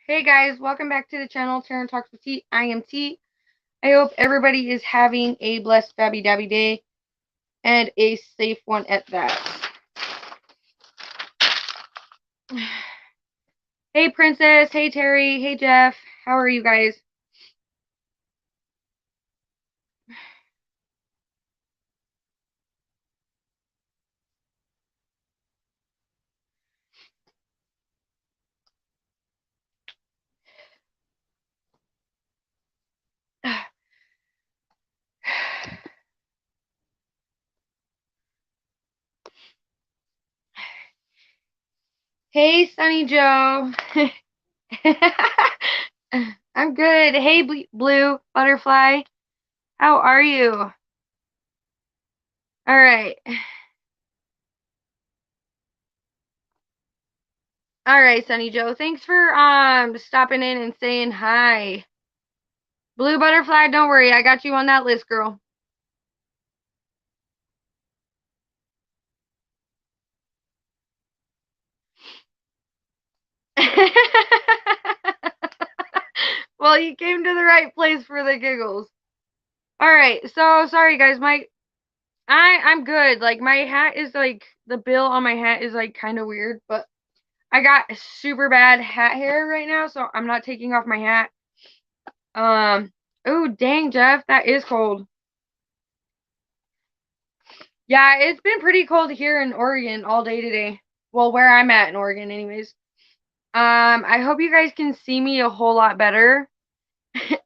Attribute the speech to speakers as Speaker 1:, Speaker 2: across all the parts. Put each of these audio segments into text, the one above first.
Speaker 1: Hey guys, welcome back to the channel, Taryn Talks with T. I am T. I hope everybody is having a blessed Fabby Dabby day and a safe one at that. Hey Princess, hey Terry, hey Jeff, how are you guys? Hey Sunny Joe. I'm good. Hey Blue Butterfly, how are you? All right. All right, Sunny Joe. Thanks for stopping in and saying hi. Blue Butterfly, don't worry, I got you on that list, girl. Well, you came to the right place for the giggles. All right, so sorry guys, I'm good. Like my hat is like the bill on my hat is like kind of weird, but I got super bad hat hair right now, so I'm not taking off my hat. Oh dang, Jeff, that is cold. Yeah, it's been pretty cold here in Oregon all day today. Well, where I'm at in Oregon, anyways. I hope you guys can see me a whole lot better.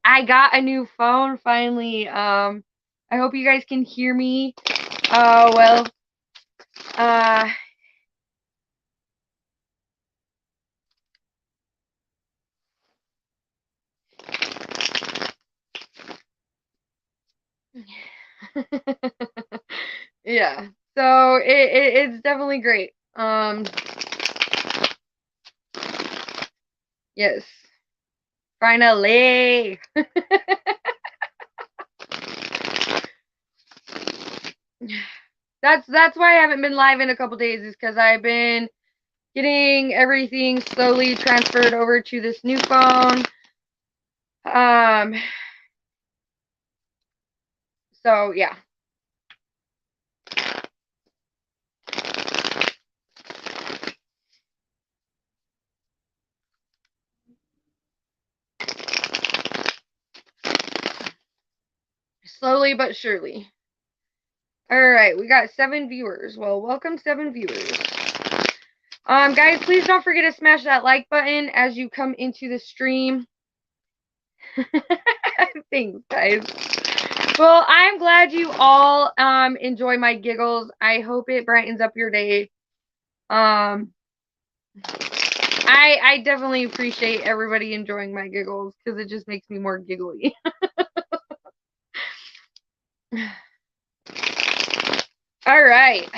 Speaker 1: I got a new phone finally. I hope you guys can hear me. Well, uh, yeah. So it's definitely great. Yes. Finally. That's why I haven't been live in a couple days is because I've been getting everything slowly transferred over to this new phone. Um, so yeah. Slowly but surely. Alright, we got 7 viewers. Well, welcome 7 viewers. Guys, please don't forget to smash that like button as you come into the stream. Thanks, guys. Well, I'm glad you all enjoy my giggles. I hope it brightens up your day. I definitely appreciate everybody enjoying my giggles because it just makes me more giggly. All right.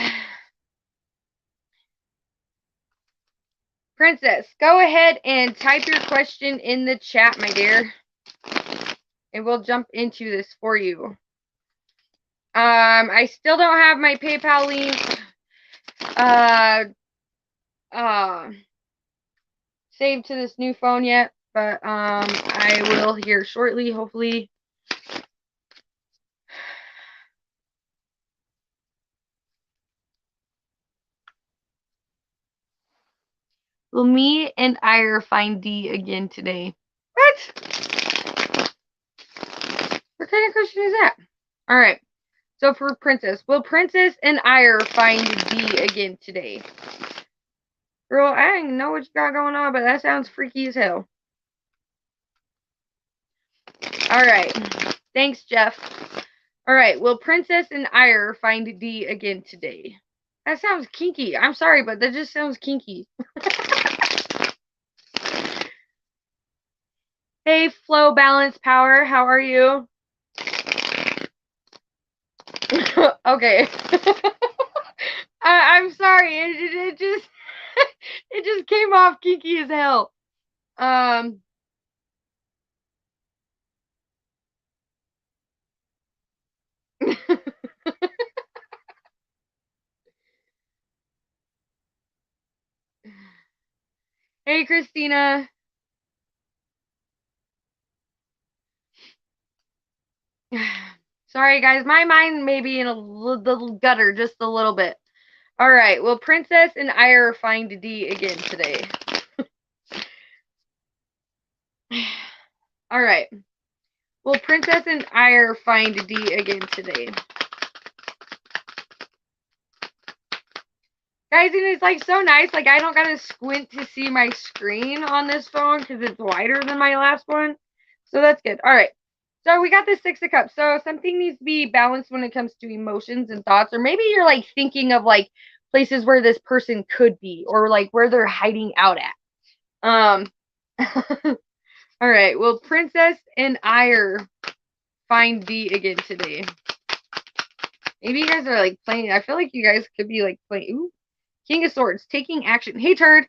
Speaker 1: Princess, go ahead and type your question in the chat, my dear. And we'll jump into this for you. I still don't have my PayPal link saved to this new phone yet, but I will here shortly, hopefully. Will me and Ira find D again today? What? What kind of question is that? All right. So for Princess, will Princess and Ira find D again today? Girl, I don't know what you got going on, but that sounds freaky as hell. All right. Thanks, Jeff. All right. Will Princess and Ira find D again today? That sounds kinky. I'm sorry, but that just sounds kinky. Hey, Flow Balance Power, how are you? Okay. I'm sorry. It just it just came off kinky as hell. Hey, Christina. Sorry, guys. My mind may be in a little gutter just a little bit. All right. Well, Princess and Ire find D again today. All right. Well, Princess and Ire find D again today. Guys, and it's like so nice. Like, I don't gotta squint to see my screen on this phone because it's wider than my last one. So that's good. All right. So we got this 6 of Cups. So something needs to be balanced when it comes to emotions and thoughts. Or maybe you're like thinking of like places where this person could be or like where they're hiding out at. All right. Well, Princess and Ire find D again today. Maybe you guys are like playing. I feel like you guys could be like playing. Ooh. King of Swords, taking action. Hey, Turd.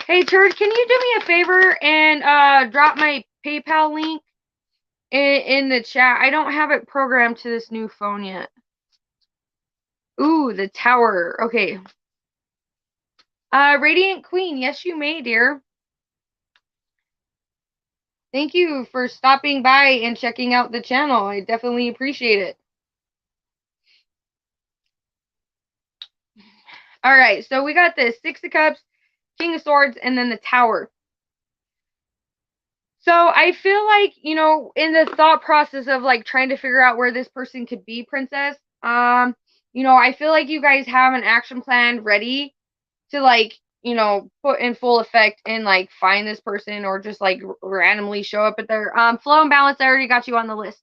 Speaker 1: Hey, Turd, can you do me a favor and drop my PayPal link in the chat? I don't have it programmed to this new phone yet. Ooh, the Tower. Okay. Radiant Queen. Yes, you may, dear. Thank you for stopping by and checking out the channel. I definitely appreciate it. All right, so we got this 6 of Cups, King of Swords, and then the Tower. So I feel like, you know, in the thought process of like trying to figure out where this person could be, Princess, you know, I feel like you guys have an action plan ready to like, you know, put in full effect and like find this person or just like randomly show up at their flow and balance. I already got you on the list.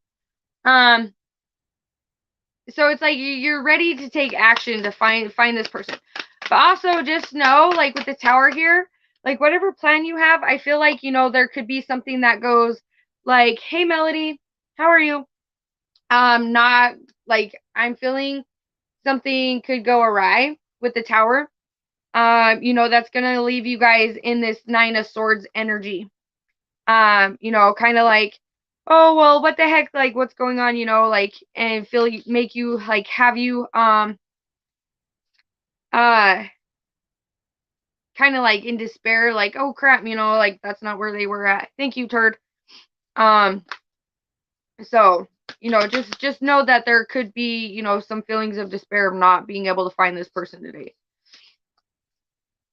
Speaker 1: So it's like you're ready to take action to find this person. But also just know, like with the Tower here, like whatever plan you have, I feel like, you know, there could be something that goes like, hey, Melody, how are you? Not like I'm feeling something could go awry with the Tower. You know, that's going to leave you guys in this 9 of Swords energy. You know, kind of like, oh, well, what the heck, like, what's going on, you know, like, and make you, like, have you, kind of like in despair, like, oh crap, you know, like that's not where they were at. Thank you, Turd. So, you know, just know that there could be, you know, some feelings of despair of not being able to find this person today.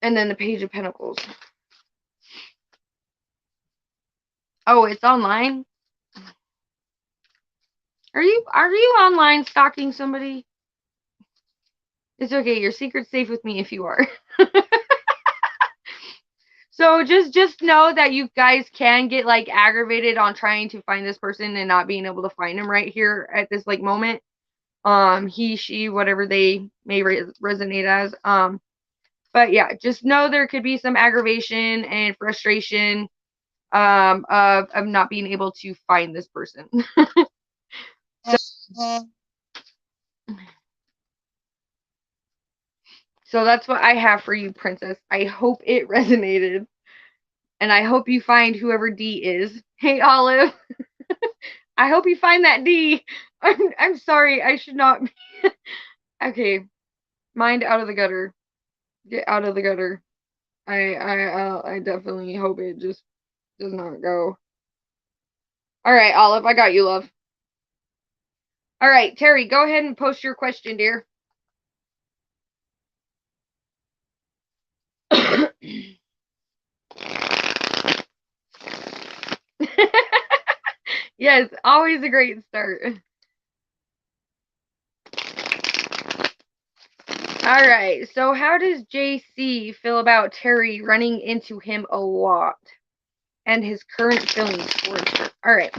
Speaker 1: And then the Page of Pentacles. Oh, it's online? Are you online stalking somebody? It's okay, your secret's safe with me if you are. So just know that you guys can get like aggravated on trying to find this person and not being able to find him right here at this like moment. He, she, whatever they may resonate as. But yeah, just know there could be some aggravation and frustration of not being able to find this person. So that's what I have for you, Princess. I hope it resonated. And I hope you find whoever D is. Hey, Olive. I hope you find that D. I'm sorry. I should not be. Okay. Mind out of the gutter. Get out of the gutter. I definitely hope it just does not go. All right, Olive. I got you, love. All right, Terry, go ahead and post your question, dear. Yes, always a great start. All right, so how does JC feel about Terry running into him a lot and his current feelings towards her? All right.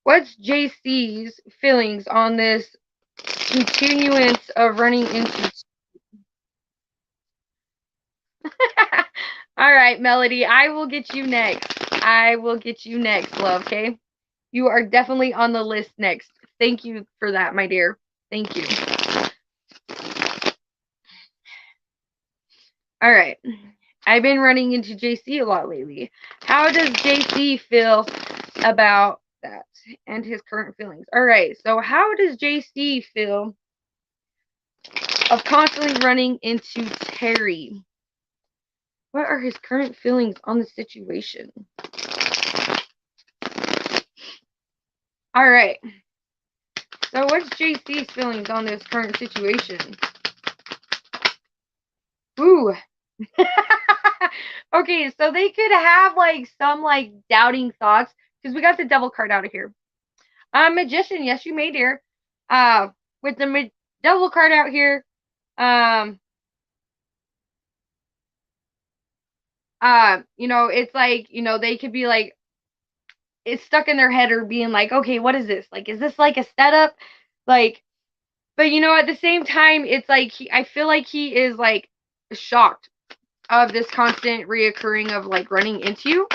Speaker 1: What's JC's feelings on this continuance of running into? All right, Melody, I will get you next. I will get you next, love, okay? You are definitely on the list next. Thank you for that, my dear. Thank you. All right. I've been running into JC a lot lately. How does JC feel about that and his current feelings? All right. So how does JC feel of constantly running into Terry? What are his current feelings on the situation? All right. So what's JC's feelings on this current situation? Ooh. Okay, so they could have like some like doubting thoughts because we got the devil card out of here. Magician, yes, you may, dear. With the devil card out here, it's like, they could be like, it's stuck in their head or being like, okay, what is this? Like, is this like a setup? Like, but at the same time, it's like I feel like he is like shocked of this constant reoccurring of like running into you.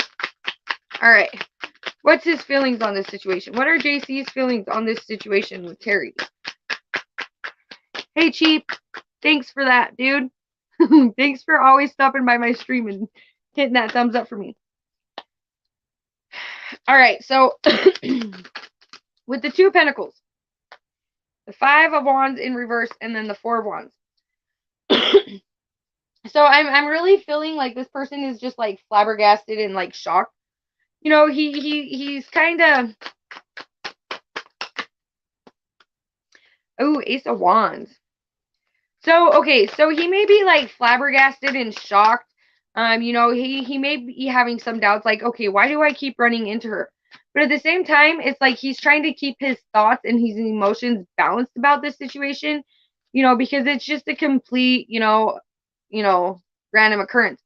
Speaker 1: All right. What's his feelings on this situation? What are JC's feelings on this situation with Terry? Hey, Cheap. Thanks for that, dude. Thanks for always stopping by my stream and hitting that thumbs up for me. All right. So with the 2 of Pentacles, the 5 of Wands in reverse, and then the 4 of Wands. So I'm really feeling like this person is just like flabbergasted and like shocked. He's kind of, oh, Ace of Wands. So okay, so he may be like flabbergasted and shocked. He may be having some doubts, like, okay, why do I keep running into her? But at the same time, it's like he's trying to keep his thoughts and his emotions balanced about this situation, because it's just a complete, random occurrence.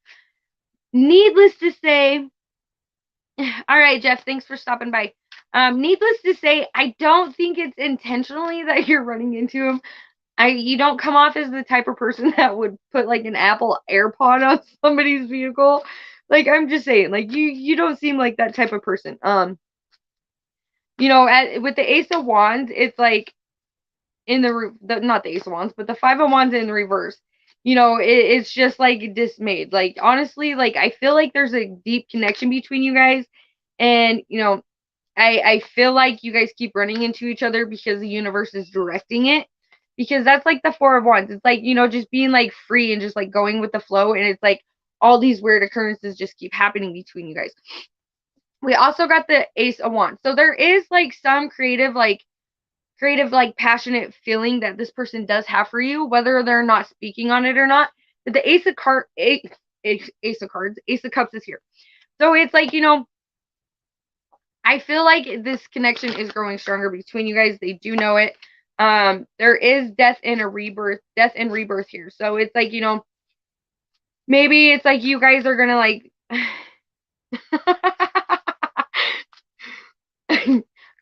Speaker 1: Needless to say, all right, Jeff, thanks for stopping by. Needless to say, I don't think it's intentionally that you're running into him. You don't come off as the type of person that would put like an Apple AirPod on somebody's vehicle. Like, I'm just saying, like, you don't seem like that type of person. With the Ace of Wands, it's like in not the Ace of Wands, but the 5 of Wands in reverse. It's just like dismayed. Like, honestly, like, I feel like there's a deep connection between you guys, and I feel like you guys keep running into each other because the universe is directing it. Because that's like the 4 of Wands. It's like, just being like free and just like going with the flow. And it's like all these weird occurrences just keep happening between you guys. We also got the Ace of Wands. So there is like some creative, passionate feeling that this person does have for you, whether they're not speaking on it or not. But the Ace of Cards, Ace of Cups is here. So it's like, I feel like this connection is growing stronger between you guys. They do know it. There is death and rebirth here. So it's like, maybe it's like you guys are gonna like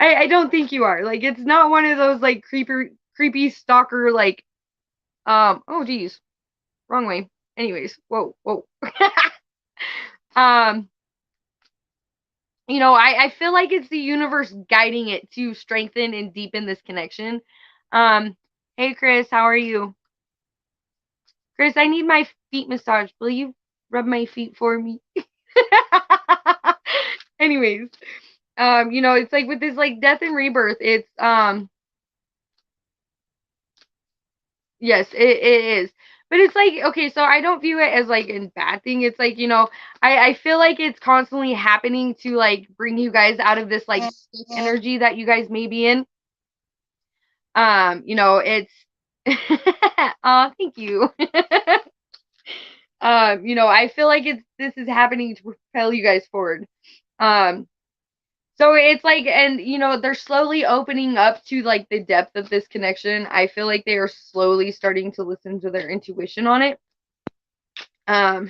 Speaker 1: I don't think you are. Like, it's not one of those like creepy stalker like oh geez. Wrong way. Anyways, whoa. I feel like it's the universe guiding it to strengthen and deepen this connection. Hey Chris, how are you? Chris, I need my feet massaged. Will you rub my feet for me? Anyways, it's like with this like death and rebirth, it's yes, it is. But it's like, okay, so I don't view it as like a bad thing. It's like, I feel like it's constantly happening to like bring you guys out of this like energy that you guys may be in. It's oh, thank you. I feel like this is happening to propel you guys forward. So it's like, and they're slowly opening up to like the depth of this connection. I feel like they are slowly starting to listen to their intuition on it. So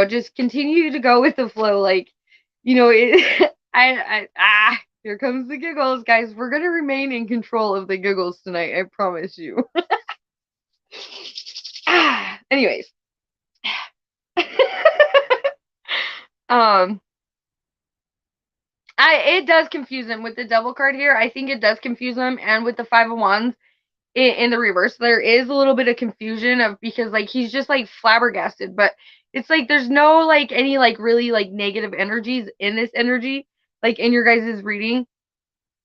Speaker 1: just continue to go with the flow. Like, here comes the giggles, guys. We're gonna remain in control of the giggles tonight. I promise you. Anyways. It does confuse him with the devil card here. I think it does confuse him, and with the 5 of Wands in the reverse, there is a little bit of confusion because like he's just like flabbergasted, but it's like there's no like any like really like negative energies in this energy, like in your guys' reading.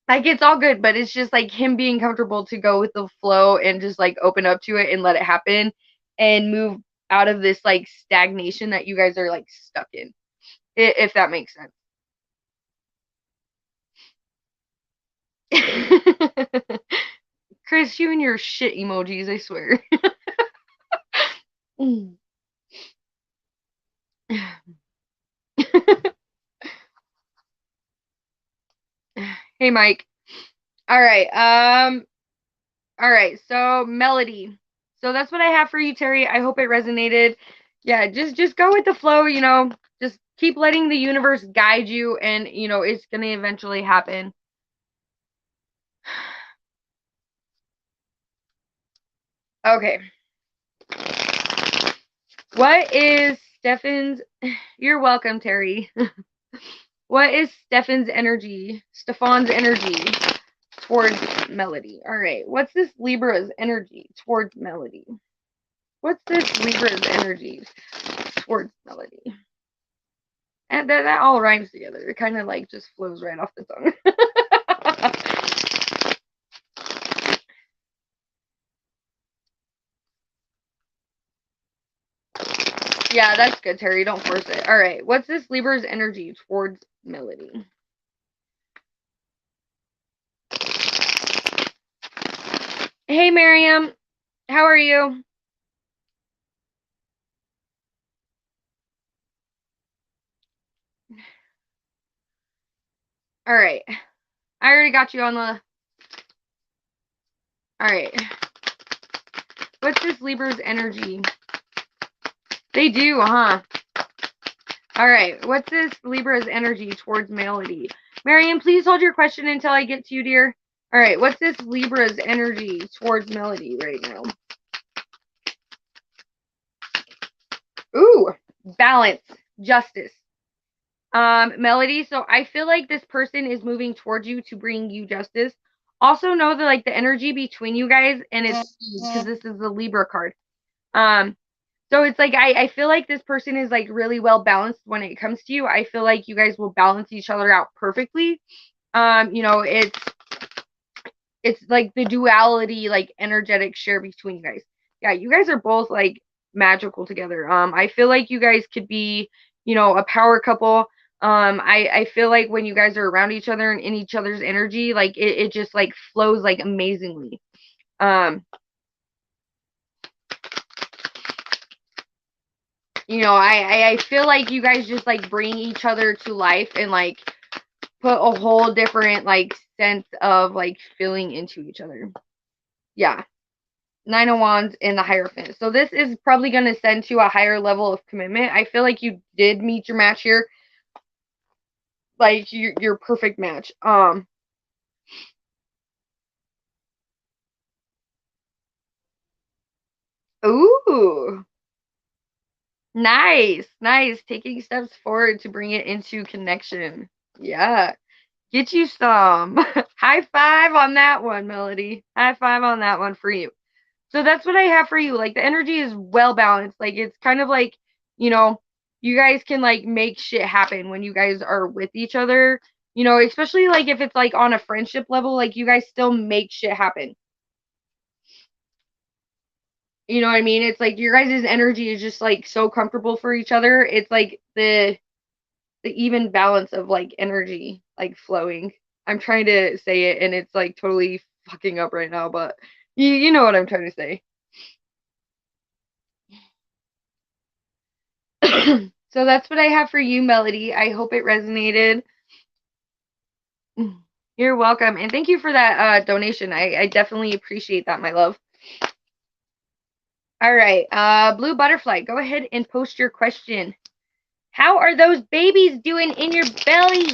Speaker 1: Like, it's all good, but it's just like him being comfortable to go with the flow and just like open up to it and let it happen and move out of this like stagnation that you guys are like stuck in, if that makes sense. Chris, you and your shit emojis, I swear. Hey, Mike. All right. All right. So melody. So that's what I have for you, Terry. I hope it resonated. Yeah, just go with the flow, just keep letting the universe guide you, and it's gonna eventually happen. Okay. What is Stefan's You're welcome, Terry. What is Stefan's energy towards melody? All right. What's this Libra's energy towards melody? What's this Libra's energy towards melody? And that all rhymes together. It kind of like just flows right off the tongue. Yeah, that's good, Terry. Don't force it. All right. What's this Libra's energy towards melody? Hey, Miriam. How are you? All right. I already got you on the... All right. What's this Libra's energy? They do, huh? All right. What's this Libra's energy towards melody? Miriam, please hold your question until I get to you, dear. All right. What's this Libra's energy towards melody right now? Ooh, balance, justice. Melody, so I feel like this person is moving towards you to bring you justice. Also know that like the energy between you guys, and it's because this is the Libra card. Um, so it's like I feel like this person is like really well balanced when it comes to you. I feel like you guys will balance each other out perfectly. It's like the duality, like energetic share between you guys. Yeah, you guys are both like magical together. I feel like you guys could be, a power couple. I feel like when you guys are around each other and in each other's energy, like it just like flows like amazingly. I feel like you guys just like bring each other to life and like put a whole different like sense of like feeling into each other. Yeah. Nine of Wands in the Hierophant. So this is probably going to send to a higher level of commitment. I feel like you did meet your match here. Like your perfect match. Ooh. Nice. Nice. Taking steps forward to bring it into connection. Yeah. Get you some. High five on that one, Melody. High five on that one for you. So that's what I have for you. Like the energy is well balanced. Like it's kind of like, you guys can like make shit happen when you guys are with each other. Especially like if it's like on a friendship level, like you guys still make shit happen. You know what I mean? It's like your guys' energy is just like so comfortable for each other. It's like the even balance of like energy like flowing. I'm trying to say it and it's like totally fucking up right now, but you know what I'm trying to say. So that's what I have for you, Melody. I hope it resonated. You're welcome. And thank you for that donation. I definitely appreciate that, my love. All right. Blue Butterfly, go ahead and post your question. How are those babies doing in your belly?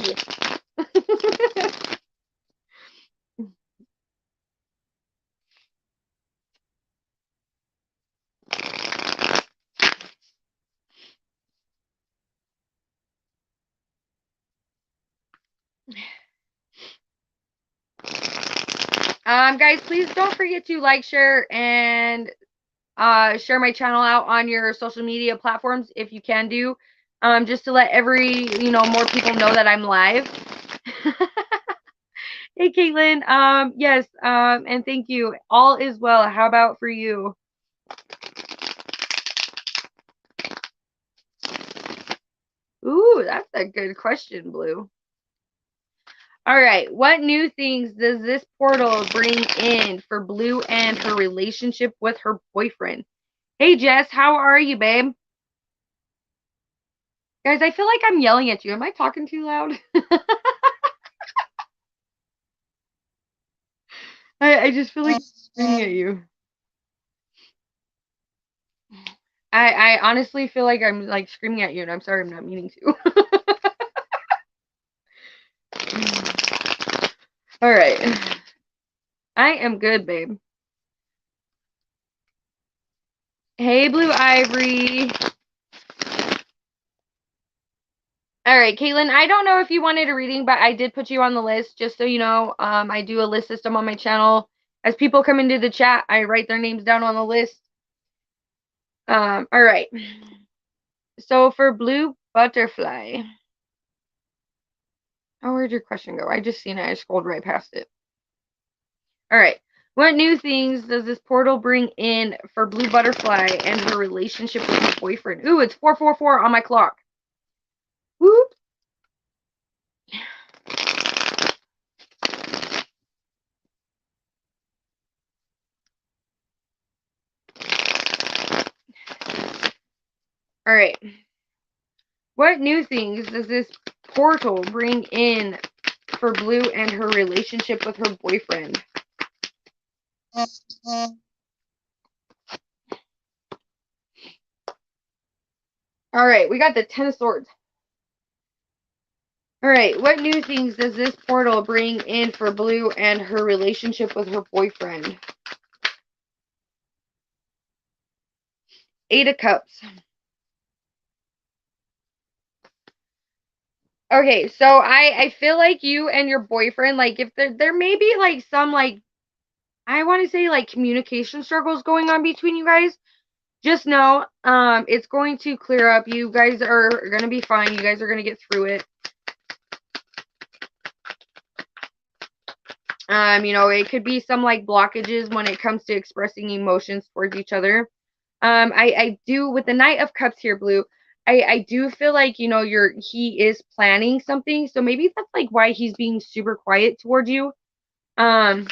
Speaker 1: Guys, please don't forget to like, share, and share my channel out on your social media platforms if you can do. Just to let more people know that I'm live. Hey, Caitlin. Yes. And thank you. All is well. How about for you? Ooh, that's a good question, Blue. All right. What new things does this portal bring in for Blue and her relationship with her boyfriend? Hey, Jess, how are you, babe? Guys, I feel like I'm yelling at you. Am I talking too loud? I just feel like screaming at you. I honestly feel like I'm like screaming at you, and I'm sorry, I'm not meaning to. All right. I am good, babe. Hey, Blue Ivory. All right, Caitlin, I don't know if you wanted a reading, but I did put you on the list, just so you know. I do a list system on my channel. As people come into the chat, I write their names down on the list. All right. So for Blue Butterfly. Oh, where'd your question go? I just seen it. I scrolled right past it. All right. What new things does this portal bring in for Blue Butterfly and her relationship with her boyfriend? Ooh, it's 444 on my clock. Whoop. All right. What new things does this portal bring in for Blue and her relationship with her boyfriend? All right, we got the 10 of Swords. All right, what new things does this portal bring in for Blue and her relationship with her boyfriend? 8 of Cups. Okay, so I feel like you and your boyfriend, like, if there may be like some, like, I want to say like communication struggles going on between you guys. Just know it's going to clear up. You guys are going to be fine. You guys are going to get through it. It could be some like blockages when it comes to expressing emotions towards each other. I do, with the Knight of Cups here, Blue, I do feel like, he is planning something. So maybe that's like why he's being super quiet towards you. Yeah,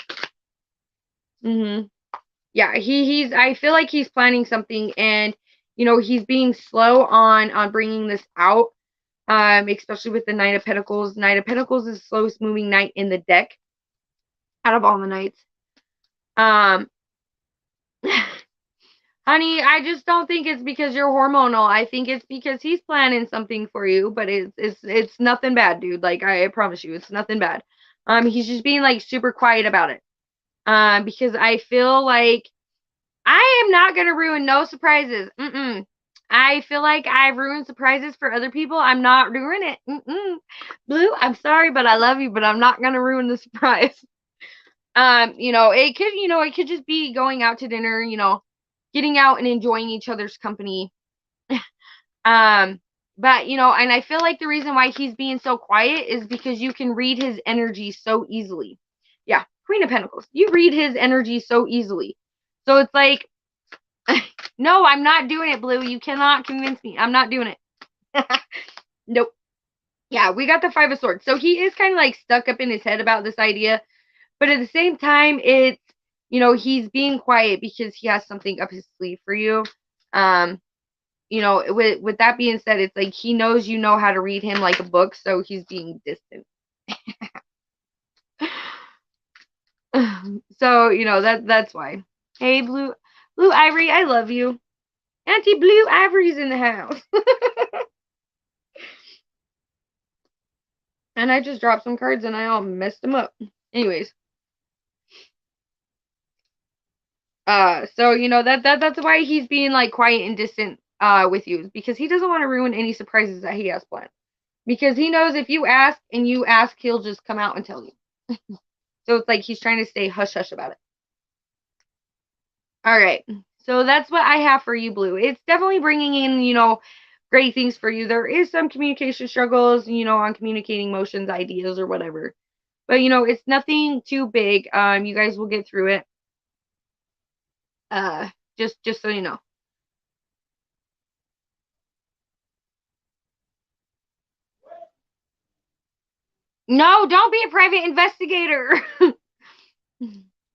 Speaker 1: I feel like he's planning something, and he's being slow on bringing this out. Especially with the Knight of Pentacles. Knight of Pentacles is the slowest moving knight in the deck out of all the knights. Honey, I just don't think it's because you're hormonal. I think it's because he's planning something for you, but it's nothing bad, dude. Like, I promise you, it's nothing bad. He's just being like super quiet about it. Because I feel like I am not gonna ruin no surprises. I feel like I've ruined surprises for other people. I'm not doing it. Blue, I'm sorry, but I love you, but I'm not gonna ruin the surprise. It could just be going out to dinner, getting out and enjoying each other's company. But and I feel like the reason why he's being so quiet is because you can read his energy so easily. Yeah, Queen of Pentacles. You read his energy so easily. So it's like, no, I'm not doing it, Blue. You cannot convince me. I'm not doing it. Nope. Yeah, we got the 5 of Swords. So he is kind of like stuck up in his head about this idea. But at the same time, it's, he's being quiet because he has something up his sleeve for you. With that being said, it's like he knows you know how to read him like a book, so he's being distant. So, that's why. Hey, Blue Ivory, I love you. Auntie Blue Ivory's in the house. And I just dropped some cards and I all messed them up. Anyways. So that's why he's being like quiet and distant with you, because he doesn't want to ruin any surprises that he has planned. Because he knows if you ask and you ask, he'll just come out and tell you. So it's like he's trying to stay hush hush about it. All right. So that's what I have for you, Blue. It's definitely bringing in, great things for you. There is some communication struggles, on communicating emotions, ideas, or whatever. But, it's nothing too big. You guys will get through it. Just so you know. No, don't be a private investigator.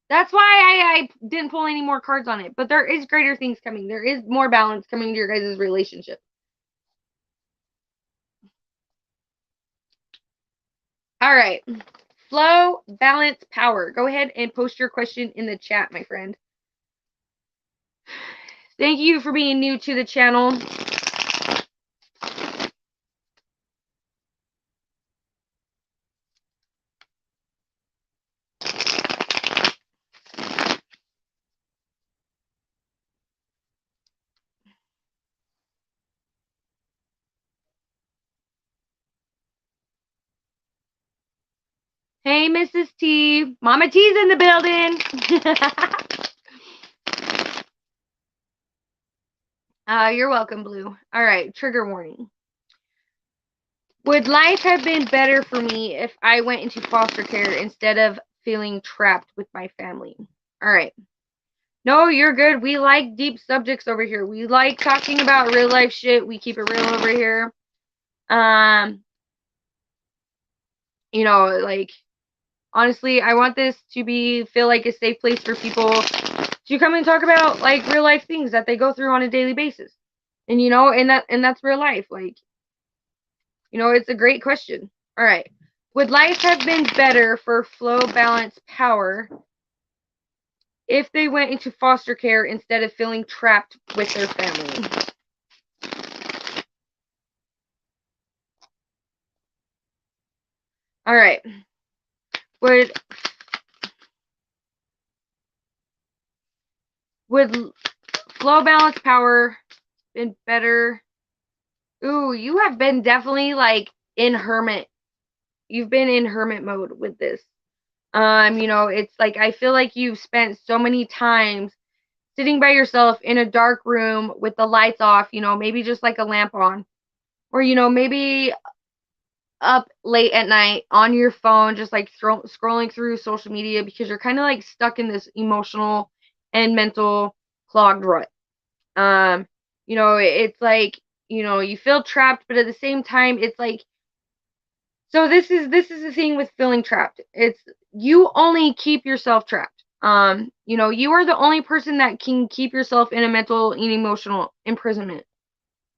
Speaker 1: That's why I didn't pull any more cards on it. But there is greater things coming. There is more balance coming to your guys' relationship. All right. Flow, balance, power. Go ahead and post your question in the chat, my friend. Thank you for being new to the channel. Hey, Mrs. T. Mama T's in the building. You're welcome, Blue. All right, trigger warning. Would life have been better for me if I went into foster care instead of feeling trapped with my family? All right. No, you're good. We like deep subjects over here. We like talking about real life shit. We keep it real over here. You know, like, honestly, I want this to feel like a safe place for people to come and talk about like real life things that they go through on a daily basis. And you know, and that's real life. Like, you know, it's a great question. All right. Would life have been better for flow, balance, power if they went into foster care instead of feeling trapped with their family? All right. Would flow, balance, power been better? Ooh, you have been definitely like in hermit. You've been in hermit mode with this. You know, it's like I feel like you've spent so many times sitting by yourself in a dark room with the lights off, you know, maybe just like a lamp on. Or, you know, maybe up late at night on your phone, just like scrolling through social media because you're kind of like stuck in this emotional and mental clogged rut. You know, it's like, you know, you feel trapped, but at the same time, it's like, so this is the thing with feeling trapped. It's you only keep yourself trapped. You know, you are the only person that can keep yourself in a mental and emotional imprisonment.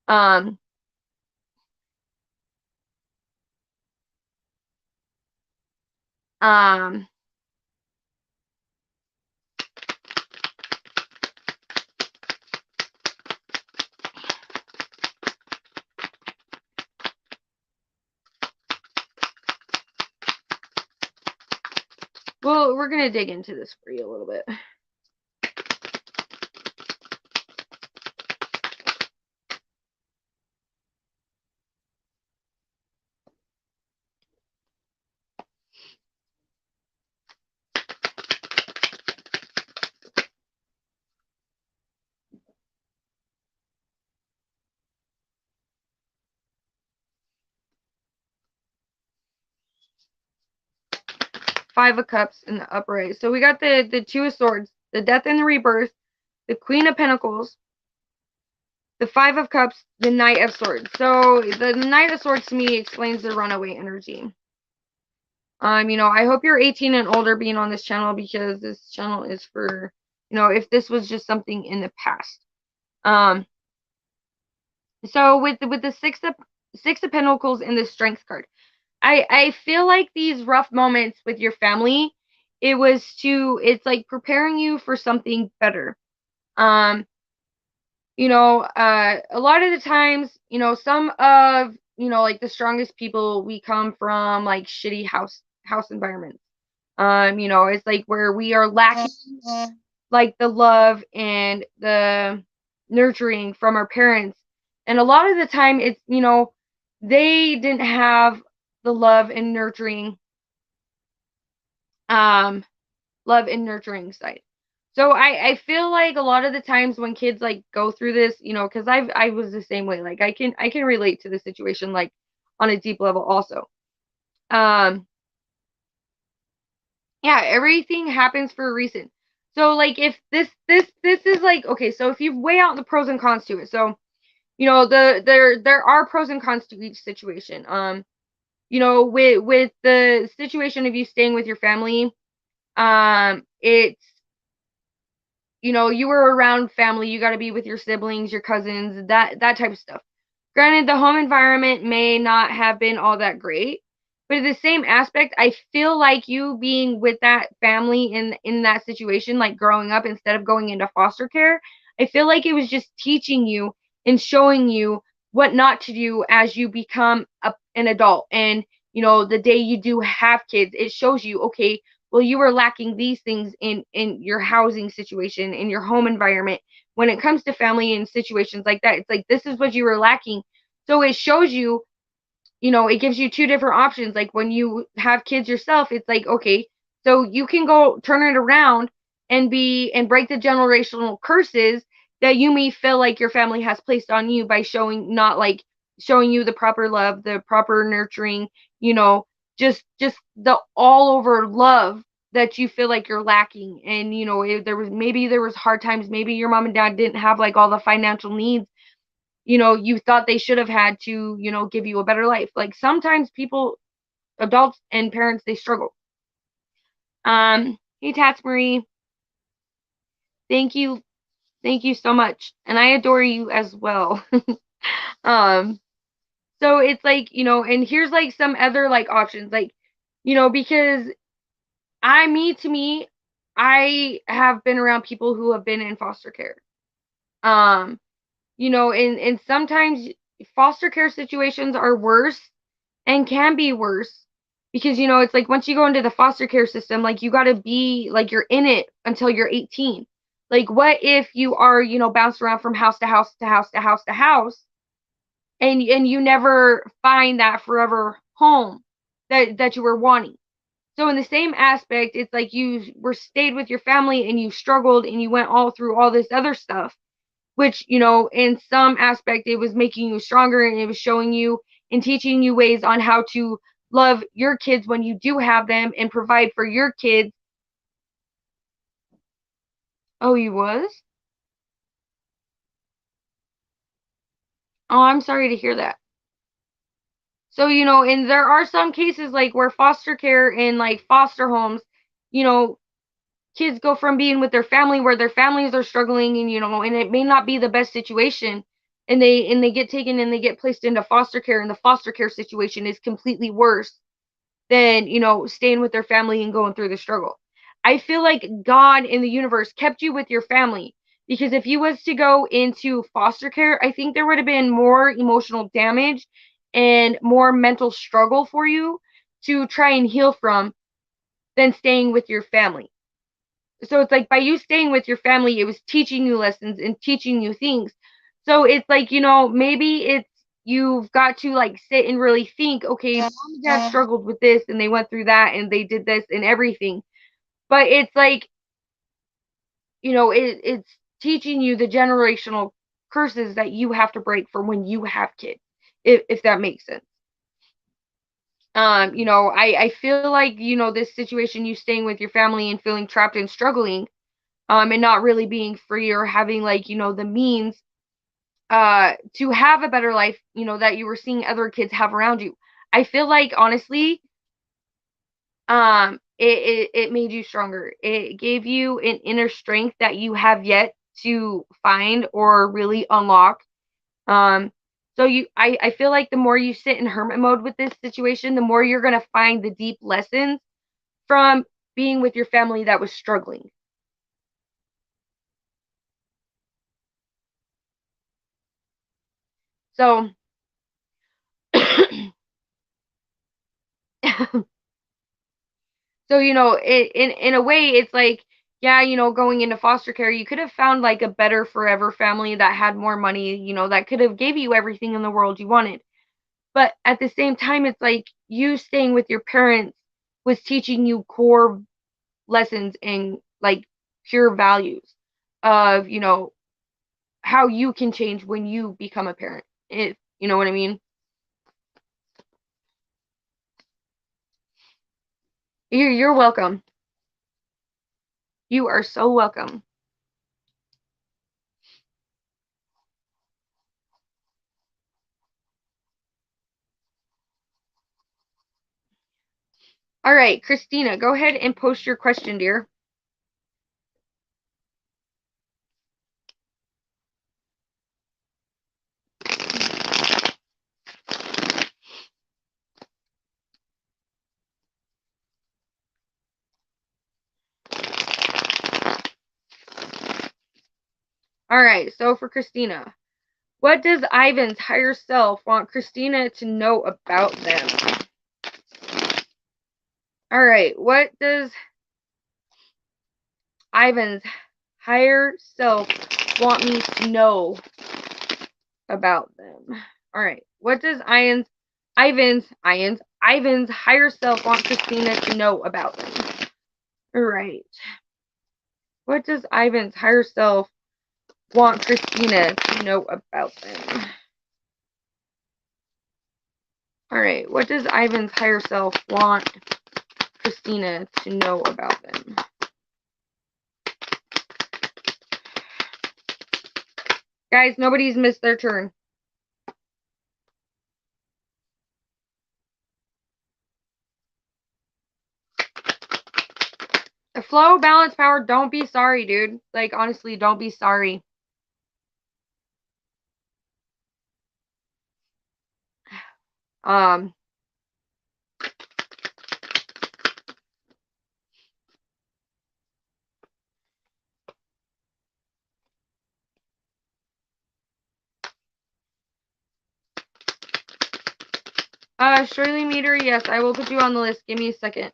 Speaker 1: Um, um, well, we're gonna dig into this for you a little bit. Five of Cups in the upright. So we got the Two of Swords, the Death and the Rebirth, the Queen of Pentacles, the Five of Cups, the Knight of Swords. So the Knight of Swords to me explains the runaway energy. You know, I hope you're 18 and older being on this channel because this channel is for, you know, if this was just something in the past. So with the Six of Pentacles and the Strength card, I feel like these rough moments with your family, it's like preparing you for something better. You know, a lot of the times, you know, some of, you know, like the strongest people, we come from like shitty house environments. You know, it's like where we are lacking like the love and the nurturing from our parents. And a lot of the time it's, you know, they didn't have the um love and nurturing side. So I feel like a lot of the times when kids like go through this, you know, because I was the same way. Like I can relate to the situation like on a deep level also. Yeah, everything happens for a reason. So like if this is like, okay, so if you weigh out the pros and cons to it. So, you know, there are pros and cons to each situation. with the situation of you staying with your family, it's you were around family, you got to be with your siblings, your cousins, that type of stuff. Granted, the home environment may not have been all that great, but in the same aspect, I feel like you being with that family in that situation, like growing up instead of going into foster care, I feel like it was just teaching you and showing you what not to do as you become an adult. And the day you do have kids, it shows you, okay, well, you were lacking these things in your housing situation, in your home environment. When it comes to family and situations like that, it's like this is what you were lacking. So it shows you, it gives you two different options. Like when you have kids yourself, it's like, okay, so you can go turn it around and break the generational curses that you may feel like your family has placed on you by showing you the proper love, the proper nurturing, you know, just the all over love that you feel like you're lacking. And there was hard times, maybe your mom and dad didn't have like all the financial needs you thought they should have had to give you a better life. Like sometimes people, adults and parents, they struggle. Hey Tats Marie, thank you, so much, and I adore you as well. um so it's like, and here's like some other like options, like because to me, I have been around people who have been in foster care. um and sometimes foster care situations are worse and can be worse because it's like once you go into the foster care system, like you got to be like you're in it until you're 18. Like what if you are bounced around from house to house to house to house to house, and you never find that forever home that you were wanting. So in the same aspect, it's like you were stayed with your family and you struggled and you went all through all this other stuff, which in some aspect it was making you stronger, and it was showing you and teaching you ways on how to love your kids when you do have them and provide for your kids. Oh, you was? Oh, I'm sorry to hear that. So and there are some cases like where foster care and like foster homes, you know kids go from being with their family where their families are struggling, and and it may not be the best situation, and they get taken and they get placed into foster care, and the foster care situation is completely worse than staying with their family and going through the struggle. I feel like God in the universe kept you with your family, because if you was to go into foster care, I think there would have been more emotional damage and more mental struggle for you to try and heal from than staying with your family. So it's like by you staying with your family, it was teaching you lessons and teaching you things. So it's like, maybe it's you've got to like sit and really think, okay, mom and dad struggled with this and they went through that and they did this and everything. But it's like, it's teaching you the generational curses that you have to break for when you have kids, if that makes sense. I feel like, this situation, you staying with your family and feeling trapped and struggling, and not really being free or having like the means to have a better life that you were seeing other kids have around you. I feel like honestly, it made you stronger. It gave you an inner strength that you have yet to find or really unlock. So I feel like the more you sit in hermit mode with this situation, the more you're gonna find the deep lessons from being with your family that was struggling. So So, in a way, it's like, yeah, going into foster care, you could have found like a better forever family that had more money, that could have gave you everything in the world you wanted. But at the same time, it's like you staying with your parents was teaching you core lessons and like pure values of, how you can change when you become a parent. If you know what I mean. You're welcome. You are so welcome. All right, Christina, go ahead and post your question, dear. All right, so for Christina, what does Ivan's higher self want Christina to know about them? All right, what does Ivan's higher self want me to know about them? All right, what does Ivan's higher self want Christina to know about them? All right, what does Ivan's higher self want Christina to know about them? All right, what does Ivan's higher self want Christina to know about them? Guys, nobody's missed their turn. The flow, balance, power, don't be sorry, dude. Like, honestly, don't be sorry. Shirley Meter, yes, I will put you on the list. Give me a second.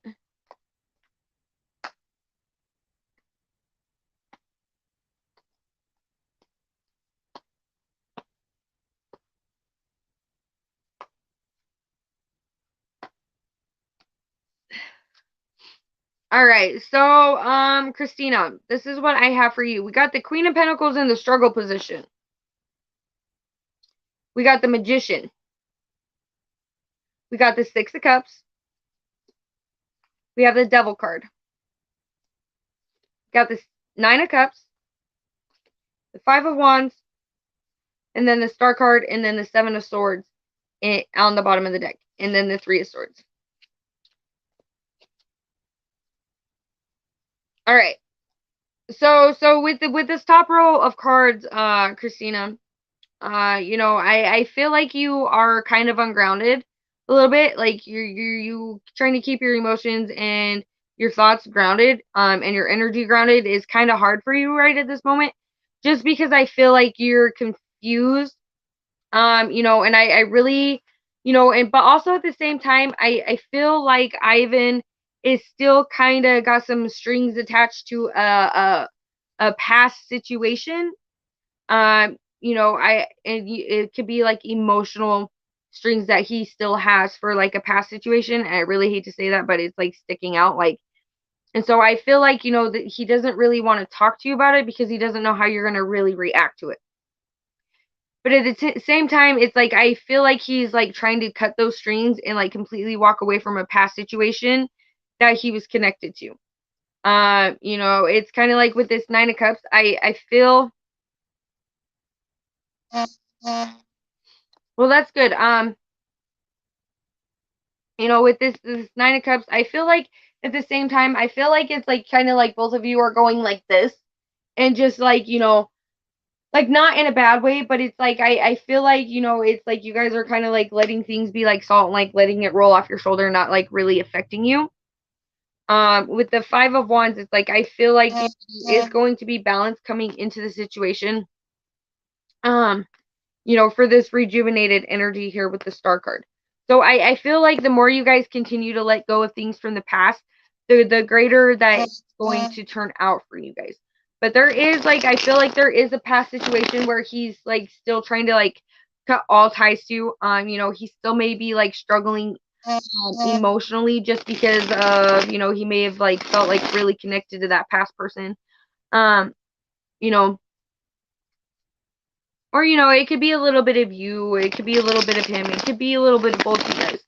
Speaker 1: All right, so, Christina, this is what I have for you. We got the Queen of Pentacles in the struggle position. We got the Magician. We got the Six of Cups. We have the Devil card. We got the Nine of Cups, the Five of Wands, and then the Star card, and then the Seven of Swords on the bottom of the deck, and then the Three of Swords. All right. So with this top row of cards, Christina, you know, I feel like you are kind of ungrounded a little bit. Like you trying to keep your emotions and your thoughts grounded, and your energy grounded is kind of hard for you right at this moment, just because I feel like you're confused. You know, and I really, you know, and but also at the same time, I feel like Ivan is still kind of got some strings attached to a past situation. You know, it could be like emotional strings that he still has for like a past situation. And I really hate to say that, but it's like sticking out. Like, and so I feel like, you know, that he doesn't really want to talk to you about it because he doesn't know how you're going to really react to it. But at the same time, it's like I feel like he's like trying to cut those strings and like completely walk away from a past situation that he was connected to. You know, it's kind of like with this Nine of Cups. I feel well, that's good. You know, with this Nine of Cups, I feel like at the same time, I feel like it's like kind of like both of you are going like this, and just like, you know, like not in a bad way, but it's like I feel like, you know, it's like you guys are kind of like letting things be like salt and like letting it roll off your shoulder, not like really affecting you. With the Five of Wands, it's like I feel like it is going to be balance coming into the situation. You know, for this rejuvenated energy here with the Star card. So I feel like the more you guys continue to let go of things from the past, the greater that it's going to turn out for you guys. But there is like, I feel like there is a past situation where he's like still trying to like cut all ties to. You know, he still may be like struggling emotionally just because of, you know, he may have like felt like really connected to that past person. You know, or, you know, it could be a little bit of you, it could be a little bit of him, it could be a little bit of both of you guys.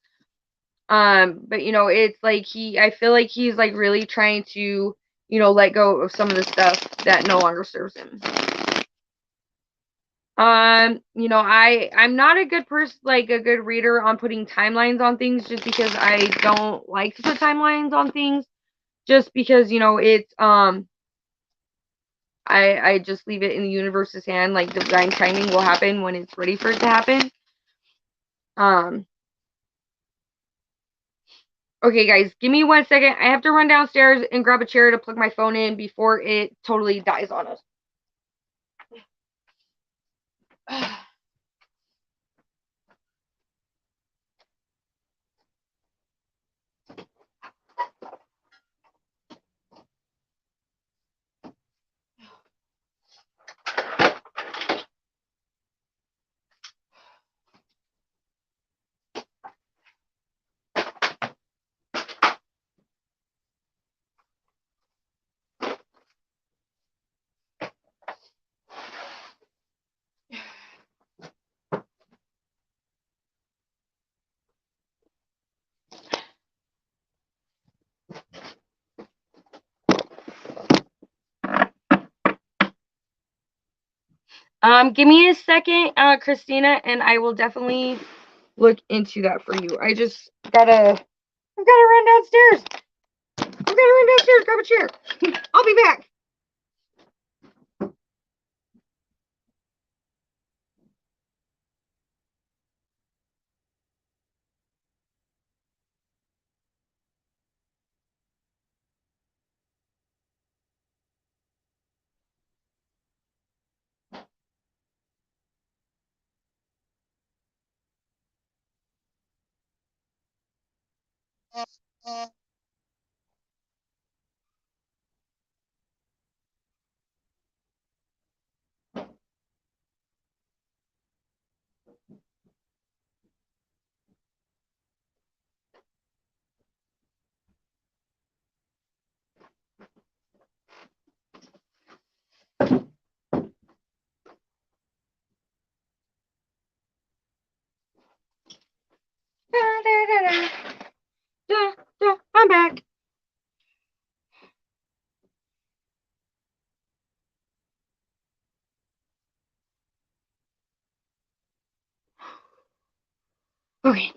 Speaker 1: But, you know, it's like I feel like he's like really trying to, you know, let go of some of the stuff that no longer serves him. I'm not a good person, like a good reader on putting timelines on things, just because I don't like to put timelines on things, just because, it's, I just leave it in the universe's hand, like divine timing will happen when it's ready for it to happen. Okay, guys, give me 1 second. I have to run downstairs and grab a chair to plug my phone in before it totally dies on us. Give me a second, Christina, and I will definitely look into that for you. I've gotta run downstairs. I've gotta run downstairs, grab a chair. I'll be back. I'm back. Okay.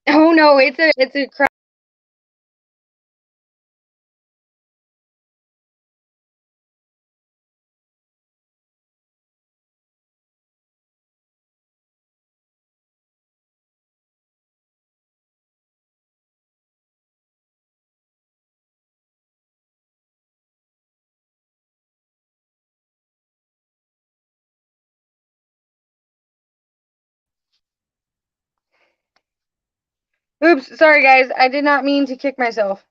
Speaker 1: Oh no, it's a crap. Oops, sorry guys. I did not mean to kick myself.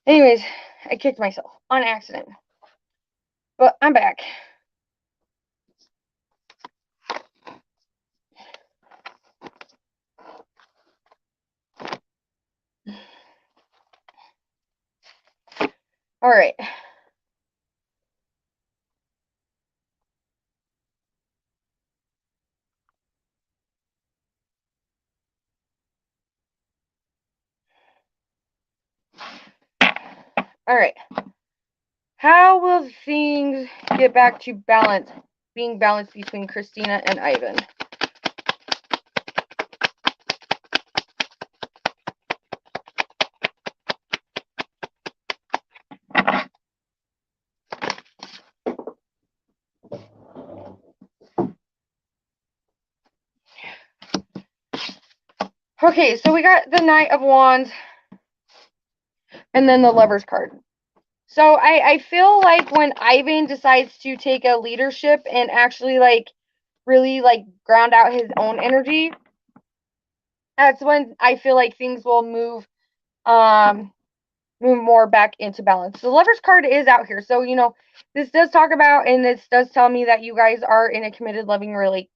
Speaker 1: Anyways, I kicked myself on accident. But I'm back. All right. All right. How will things get back to balance, being balanced between Christina and Ivan? Okay, so we got the Knight of Wands and then the Lover's card. So I feel like when Ivan decides to take a leadership and actually really ground out his own energy, that's when I feel like things will move more back into balance. The Lover's card is out here. So, this does talk about, and this does tell me that you guys are in a committed, loving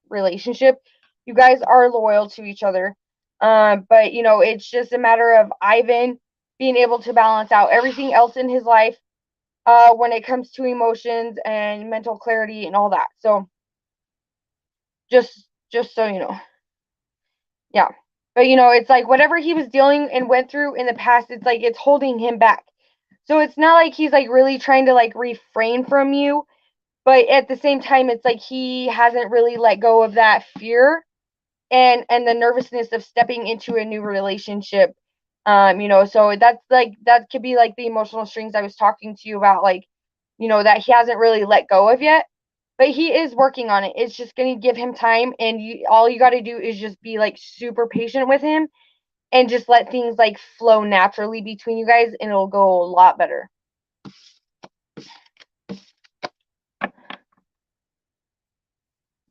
Speaker 1: relationship. You guys are loyal to each other. But, it's just a matter of Ivan being able to balance out everything else in his life when it comes to emotions and mental clarity and all that. So, just so you know. Yeah. But, it's like whatever he was dealing and went through in the past, it's like it's holding him back. So it's not like he's like really trying to like refrain from you, but at the same time it's like he hasn't really let go of that fear and the nervousness of stepping into a new relationship. So that's like that could be like the emotional strings I was talking to you about, like, that he hasn't really let go of yet. But he is working on it. It's just going to give him time, and all you got to do is just be like super patient with him and just let things like flow naturally between you guys, and it'll go a lot better.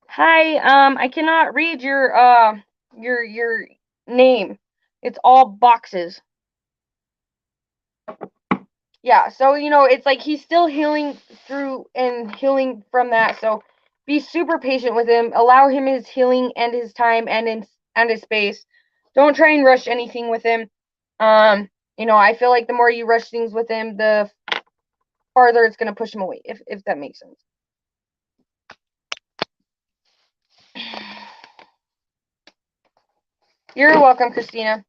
Speaker 1: Hi, I cannot read your name. It's all boxes. Yeah, so it's like he's still healing through and healing from that. So be super patient with him. Allow him his healing and his time and his space. Don't try and rush anything with him. I feel like the more you rush things with him, the farther it's gonna push him away, if that makes sense. You're welcome, Christina.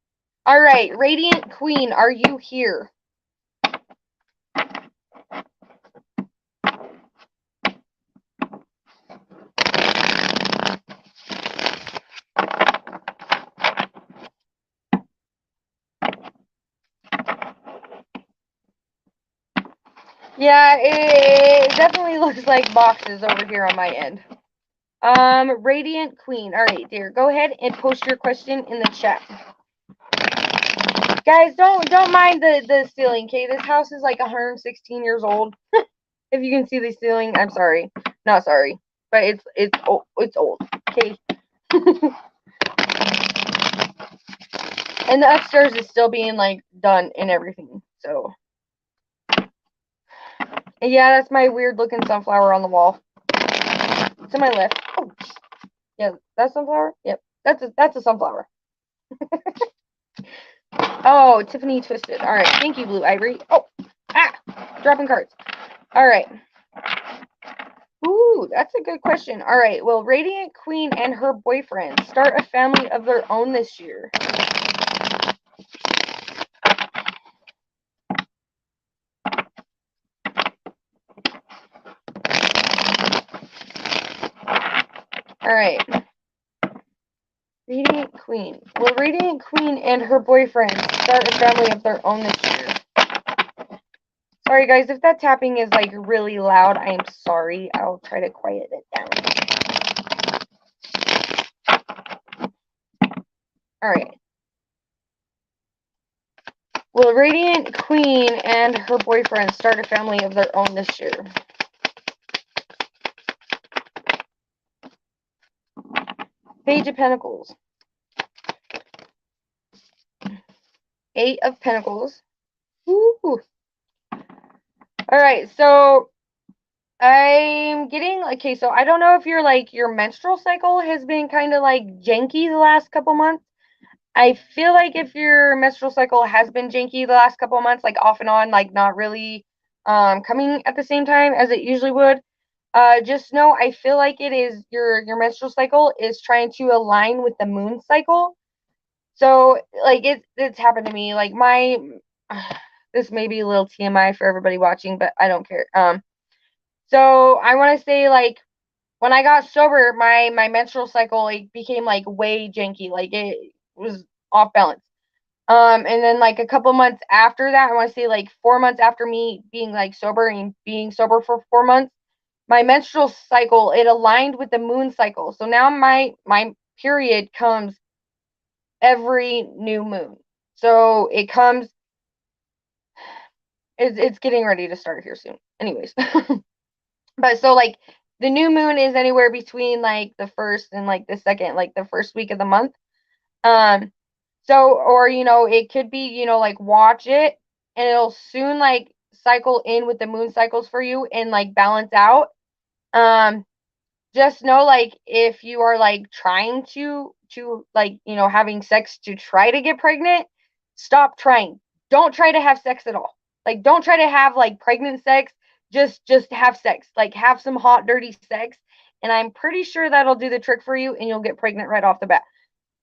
Speaker 1: All right, Radiant Queen, are you here? Yeah, it definitely looks like boxes over here on my end. Radiant Queen. All right, dear. Go ahead and post your question in the chat. Guys, don't mind the ceiling, okay? This house is like 116 years old. If you can see the ceiling, I'm sorry. Not sorry, but it's old, okay? And the upstairs is still being like done and everything. So yeah, that's my weird looking sunflower on the wall. To my left. Oh, yeah, that's sunflower. Yep, that's a sunflower. Oh, Tiffany Twisted. All right, thank you, Blue Ivory. Oh, dropping cards. All right. Ooh, that's a good question. All right, will Radiant Queen and her boyfriend start a family of their own this year? All right. Radiant Queen. Will Radiant Queen and her boyfriend start a family of their own this year? Sorry, guys, if that tapping is like really loud, I am sorry. I'll try to quiet it down. All right. Will Radiant Queen and her boyfriend start a family of their own this year? Page of Pentacles. Eight of Pentacles. Ooh. All right, so I'm getting, okay, so I don't know if your menstrual cycle has been kind of like janky the last couple months. I feel like if your menstrual cycle has been janky the last couple months, like off and on, like not really coming at the same time as it usually would, just know I feel like it is your menstrual cycle is trying to align with the moon cycle. So like it's happened to me. Like this may be a little TMI for everybody watching, but I don't care. So I want to say, like, when I got sober, my menstrual cycle like became like way janky, like it was off balance. And then like a couple months after that, I want to say like 4 months after me being like sober and being sober for 4 months, my menstrual cycle, it aligned with the moon cycle. So now my period comes every new moon. So it comes, it's getting ready to start here soon. Anyways. But so like the new moon is anywhere between like the first and like the second, like the first week of the month. So, or it could be, like watch it and it'll soon like cycle in with the moon cycles for you and like balance out. Just know, like, if you are like trying to like, having sex to try to get pregnant, stop trying. Don't try to have sex at all. Like, don't try to have like pregnant sex. Just have sex. Like, have some hot, dirty sex. And I'm pretty sure that'll do the trick for you and you'll get pregnant right off the bat.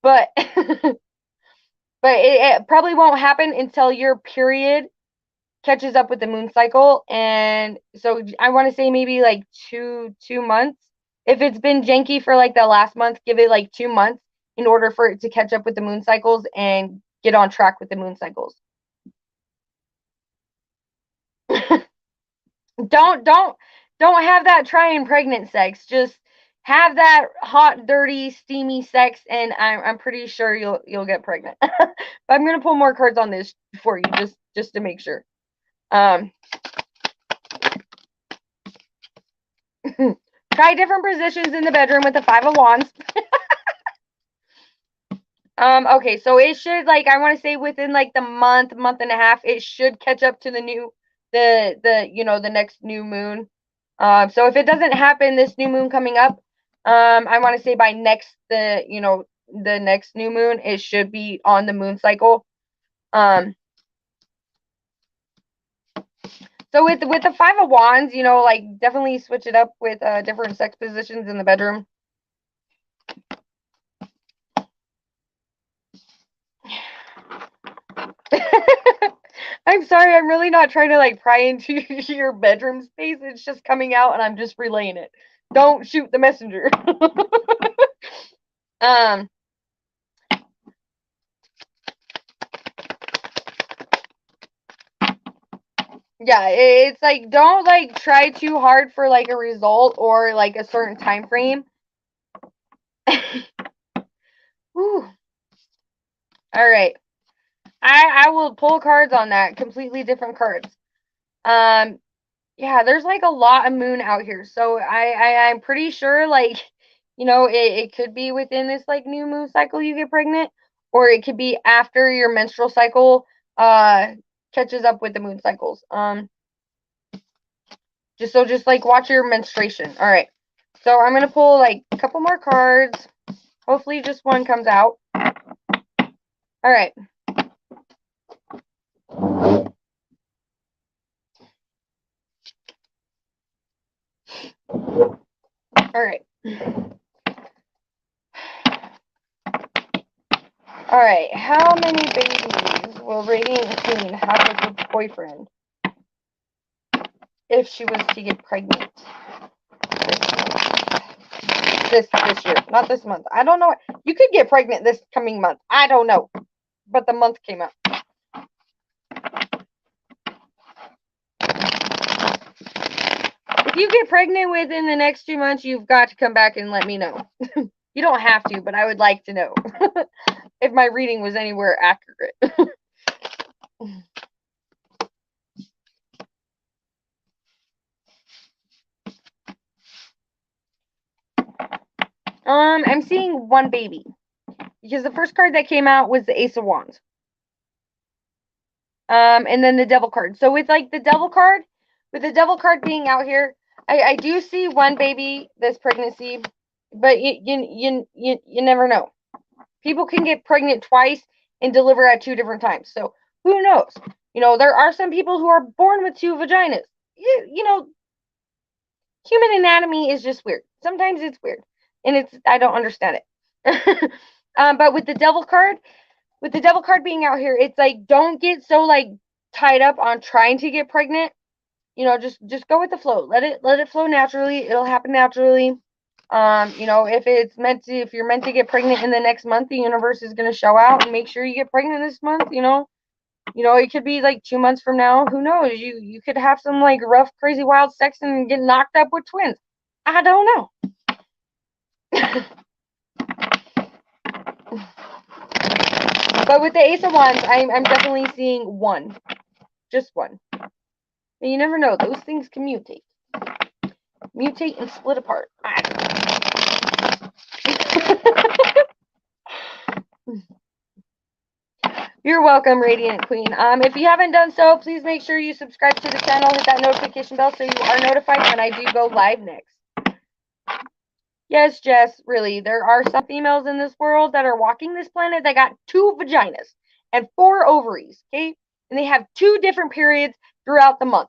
Speaker 1: But but it probably won't happen until your period catches up with the moon cycle. And so I want to say maybe like two months. If it's been janky for like the last month, give it like 2 months in order for it to catch up with the moon cycles and get on track with the moon cycles. don't have that trying pregnant sex. Just have that hot, dirty, steamy sex, and I'm pretty sure you'll get pregnant. But I'm gonna pull more cards on this for you, just to make sure. Try different positions in the bedroom with the Five of Wands. Okay, so it should, like, I want to say within like the month and a half, it should catch up to the new the next new moon. So if it doesn't happen this new moon coming up, I want to say by the next new moon, it should be on the moon cycle. So with the Five of Wands, like definitely switch it up with different sex positions in the bedroom. I'm sorry, I'm really not trying to like pry into your bedroom space. It's just coming out and I'm just relaying it. Don't shoot the messenger. Yeah, it's like don't like try too hard for like a result or like a certain time frame. Whew. All right. I will pull cards on that, completely different cards. Yeah, there's like a lot of moon out here. So I'm pretty sure like, it could be within this like new moon cycle you get pregnant, or it could be after your menstrual cycle catches up with the moon cycles. Just like watch your menstruation. All right. So I'm going to pull like a couple more cards. Hopefully just one comes out. All right. All right. All right. How many babies will Radiant Queen have with her boyfriend if she was to get pregnant this year? Not this month. I don't know. You could get pregnant this coming month. I don't know. But the month came out. If you get pregnant within the next 2 months, you've got to come back and let me know. You don't have to, but I would like to know if my reading was anywhere accurate. I'm seeing one baby because the first card that came out was the Ace of Wands. And then the Devil card. So with like the Devil card, with the Devil card being out here, I do see one baby this pregnancy, but you never know. People can get pregnant twice and deliver at 2 different times. So who knows? There are some people who are born with 2 vaginas. Human anatomy is just weird. Sometimes it's weird, and I don't understand it. But with the Devil card, being out here, it's like don't get so like tied up on trying to get pregnant. Just go with the flow. Let it flow naturally. It'll happen naturally. If you're meant to get pregnant in the next month, the universe is going to show out and make sure you get pregnant this month. It could be like 2 months from now. Who knows? You could have some like rough, crazy, wild sex and get knocked up with twins. I don't know. But with the Ace of Wands, I'm definitely seeing one. Just one. And you never know. Those things can mutate. Mutate and split apart. You're welcome, Radiant Queen. If you haven't done so, please make sure you subscribe to the channel, hit that notification bell so you are notified when I do go live next. Yes, Jess, really, there are some females in this world that are walking this planet that got 2 vaginas and 4 ovaries, okay? And they have 2 different periods throughout the month.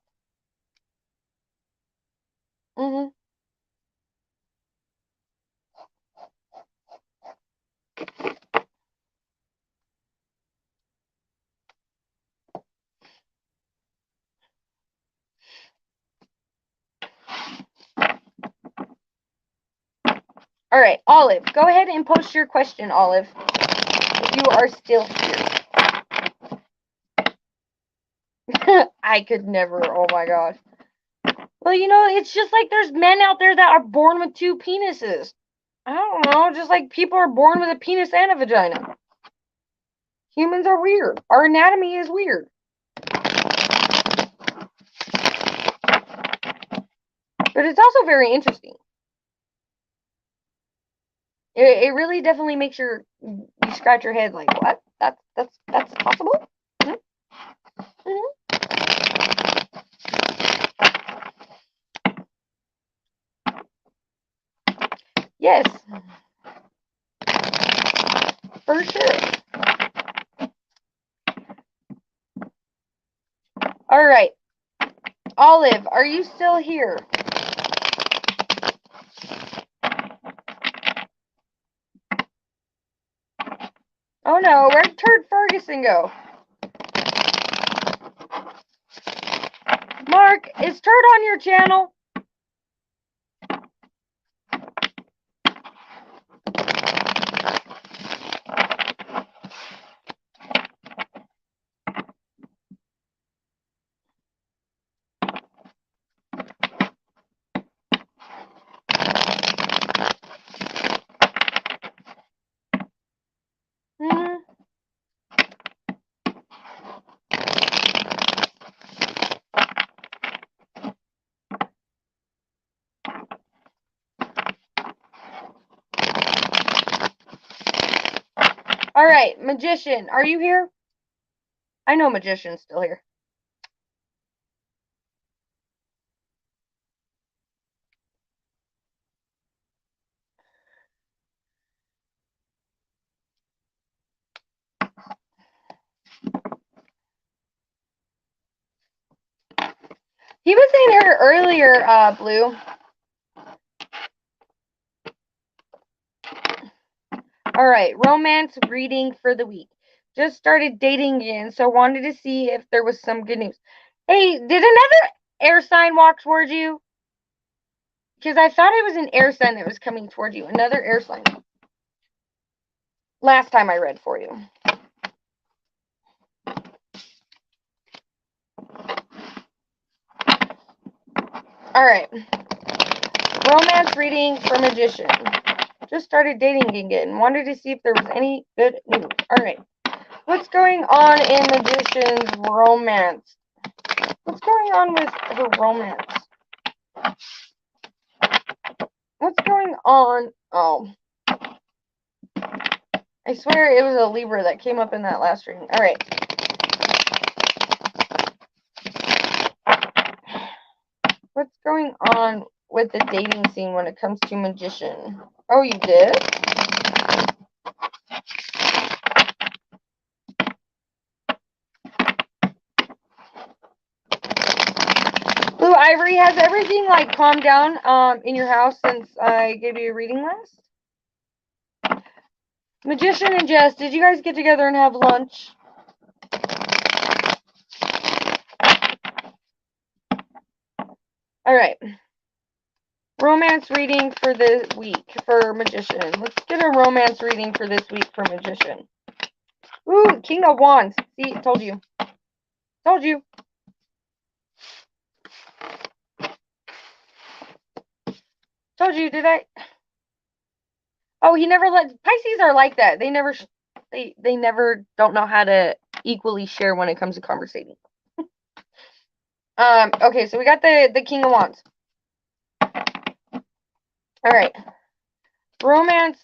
Speaker 1: All right, Olive, go ahead and post your question, Olive, if you are still here. I could never. Oh my gosh. Well, you know, it's just like there's men out there that are born with 2 penises. I don't know, just like people are born with a penis and a vagina. Humans are weird. Our anatomy is weird. But it's also very interesting. It really definitely makes you scratch your head like, what? That's possible? Mm-hmm. Yes. For sure. All right. Olive, are you still here? Oh no, where'd Turd Ferguson go? Mark, is Turd on your channel? Mm-hmm. All right, Magician, are you here? I know Magician's still here. He was in here earlier, Blue. All right, romance reading for the week. Just started dating again, so wanted to see if there was some good news. Hey, did another air sign walk towards you? Because I thought it was an air sign that was coming towards you. Another air sign. Last time I read for you. All right. Romance reading for Magician. Just started dating again. Wanted to see if there was any good news. All right. What's going on in Magician's romance? What's going on with her romance? What's going on? Oh. I swear it was a Libra that came up in that last reading. All right. What's going on with the dating scene when it comes to Magician? Oh, you did? Blue Ivory, has everything like calmed down in your house since I gave you a reading last? Magician and Jess, did you guys get together and have lunch? All right. Romance reading for the week for Magician. Let's get a romance reading for this week for Magician. Ooh, King of Wands. See, told you. Told you. Told you, did I? Oh, he never let. Pisces are like that. They never, they never don't know how to equally share when it comes to conversating. Okay, so we got the King of Wands. All right. Romance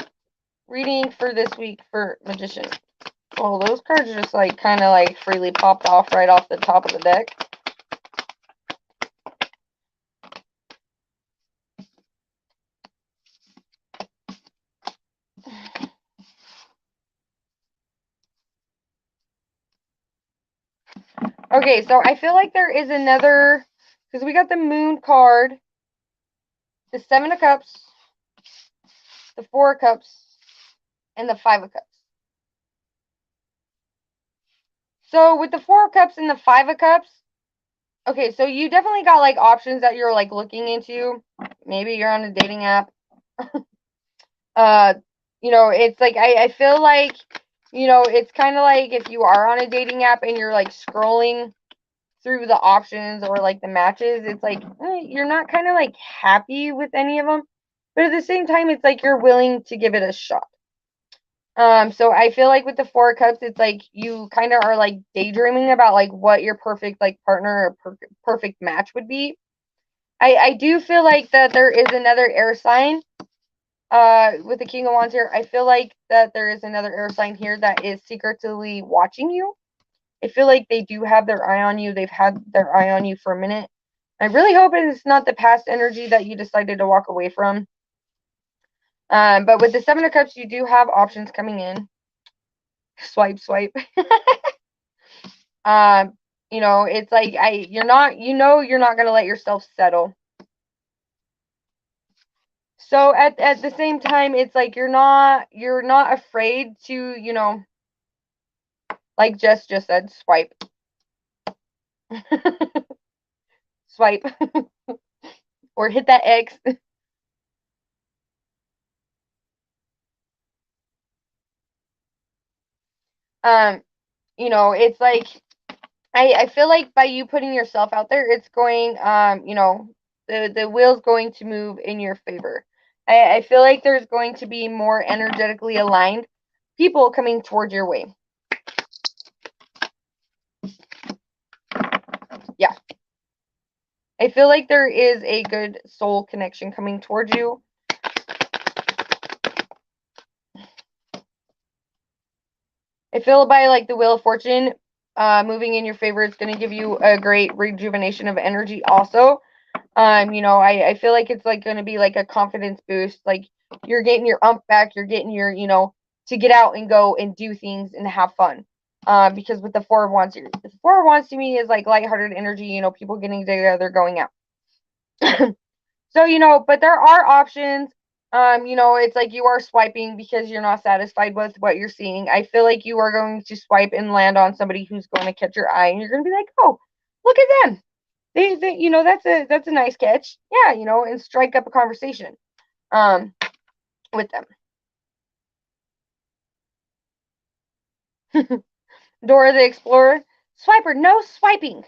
Speaker 1: reading for this week for Magician. Well, those cards just like kind of like freely popped off right off the top of the deck. Okay, so I feel like there is another, because we got the Moon card, the Seven of Cups, the Four of Cups, and the Five of Cups. So with the Four of Cups and the Five of Cups, okay, so you definitely got like options that you're like looking into. Maybe you're on a dating app. Uh, it's like I feel like, it's kind of like if you are on a dating app and you're like scrolling through the options or like the matches, it's like you're not kind of like happy with any of them, but at the same time, it's like you're willing to give it a shot. So I feel like with the Four of Cups, it's like you kind of are like daydreaming about like what your perfect like partner or perfect match would be. I do feel like that there is another air sign with the King of Wands here. I feel like that there is another air sign here that is secretly watching you. I feel like they do have their eye on you. They've had their eye on you for a minute. I really hope it's not the past energy that you decided to walk away from. But with the Seven of Cups, you do have options coming in. Swipe, swipe. um, it's like you're not, you're not gonna let yourself settle. So at the same time, it's like you're not afraid to, like Jess just said, swipe. Swipe. Or hit that X. um, it's like I feel like by you putting yourself out there, it's going, the wheel's going to move in your favor. I feel like there's going to be more energetically aligned people coming towards your way. Yeah. I feel like there is a good soul connection coming towards you. I feel by like the Wheel of Fortune moving in your favor, it's going to give you a great rejuvenation of energy also. I feel like it's like going to be like a confidence boost. Like you're getting your ump back, you're getting your, to get out and go and do things and have fun. Because with the Four of Wands, the Four of Wands to me is like lighthearted energy, people getting together, going out. So, but there are options. It's like you are swiping because you're not satisfied with what you're seeing. I feel like you are going to swipe and land on somebody who's going to catch your eye, and you're going to be like, oh, look at them. They that's a nice catch. Yeah, and strike up a conversation with them. Dora the Explorer, swiper, no swiping.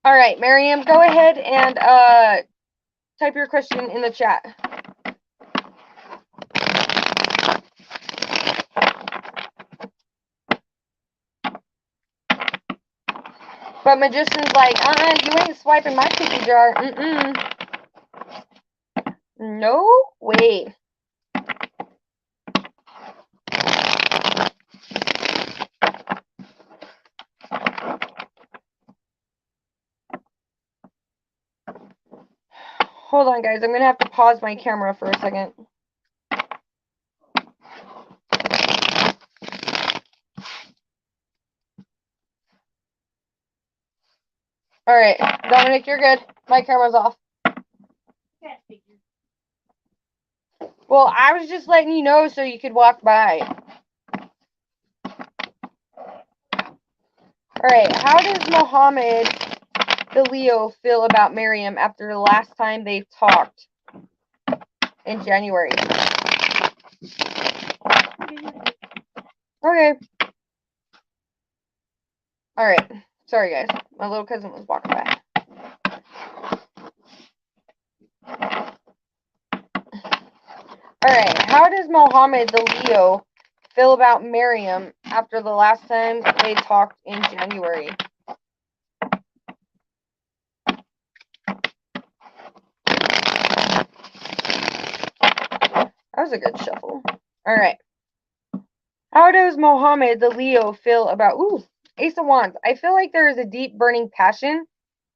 Speaker 1: All right, Miriam, go ahead and type your question in the chat. But Magician's like, you ain't swiping my cookie jar. No way. Hold on, guys. I'm going to have to pause my camera for a second. All right. Dominic, you're good. My camera's off. Well, I was just letting you know so you could walk by. All right. How does Mohammed, the Leo, feel about Miriam after the last time they've talked in January? Okay. All right. Sorry, guys. My little cousin was walking by. All right. How does Mohammed, the Leo, feel about Miriam after the last time they talked in January? That was a good shuffle. All right. How does Mohammed, the Leo, feel about, Ace of Wands? I feel like there is a deep burning passion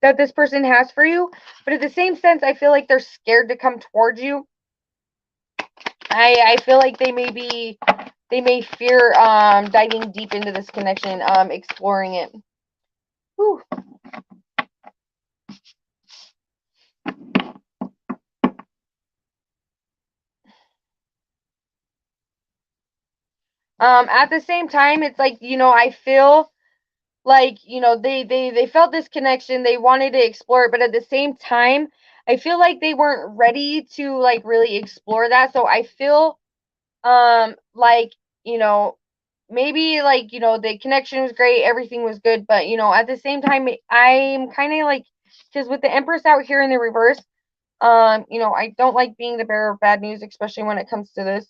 Speaker 1: that this person has for you, but at the same sense, I feel like they're scared to come towards you. I feel like they may fear diving deep into this connection, exploring it. Whew. At the same time, it's like, I feel like, they felt this connection, they wanted to explore it, but at the same time, I feel like they weren't ready to like really explore that. So I feel like, maybe like, the connection was great, everything was good, but at the same time, I'm kind of like, because with the Empress out here in the reverse, I don't like being the bearer of bad news, especially when it comes to this.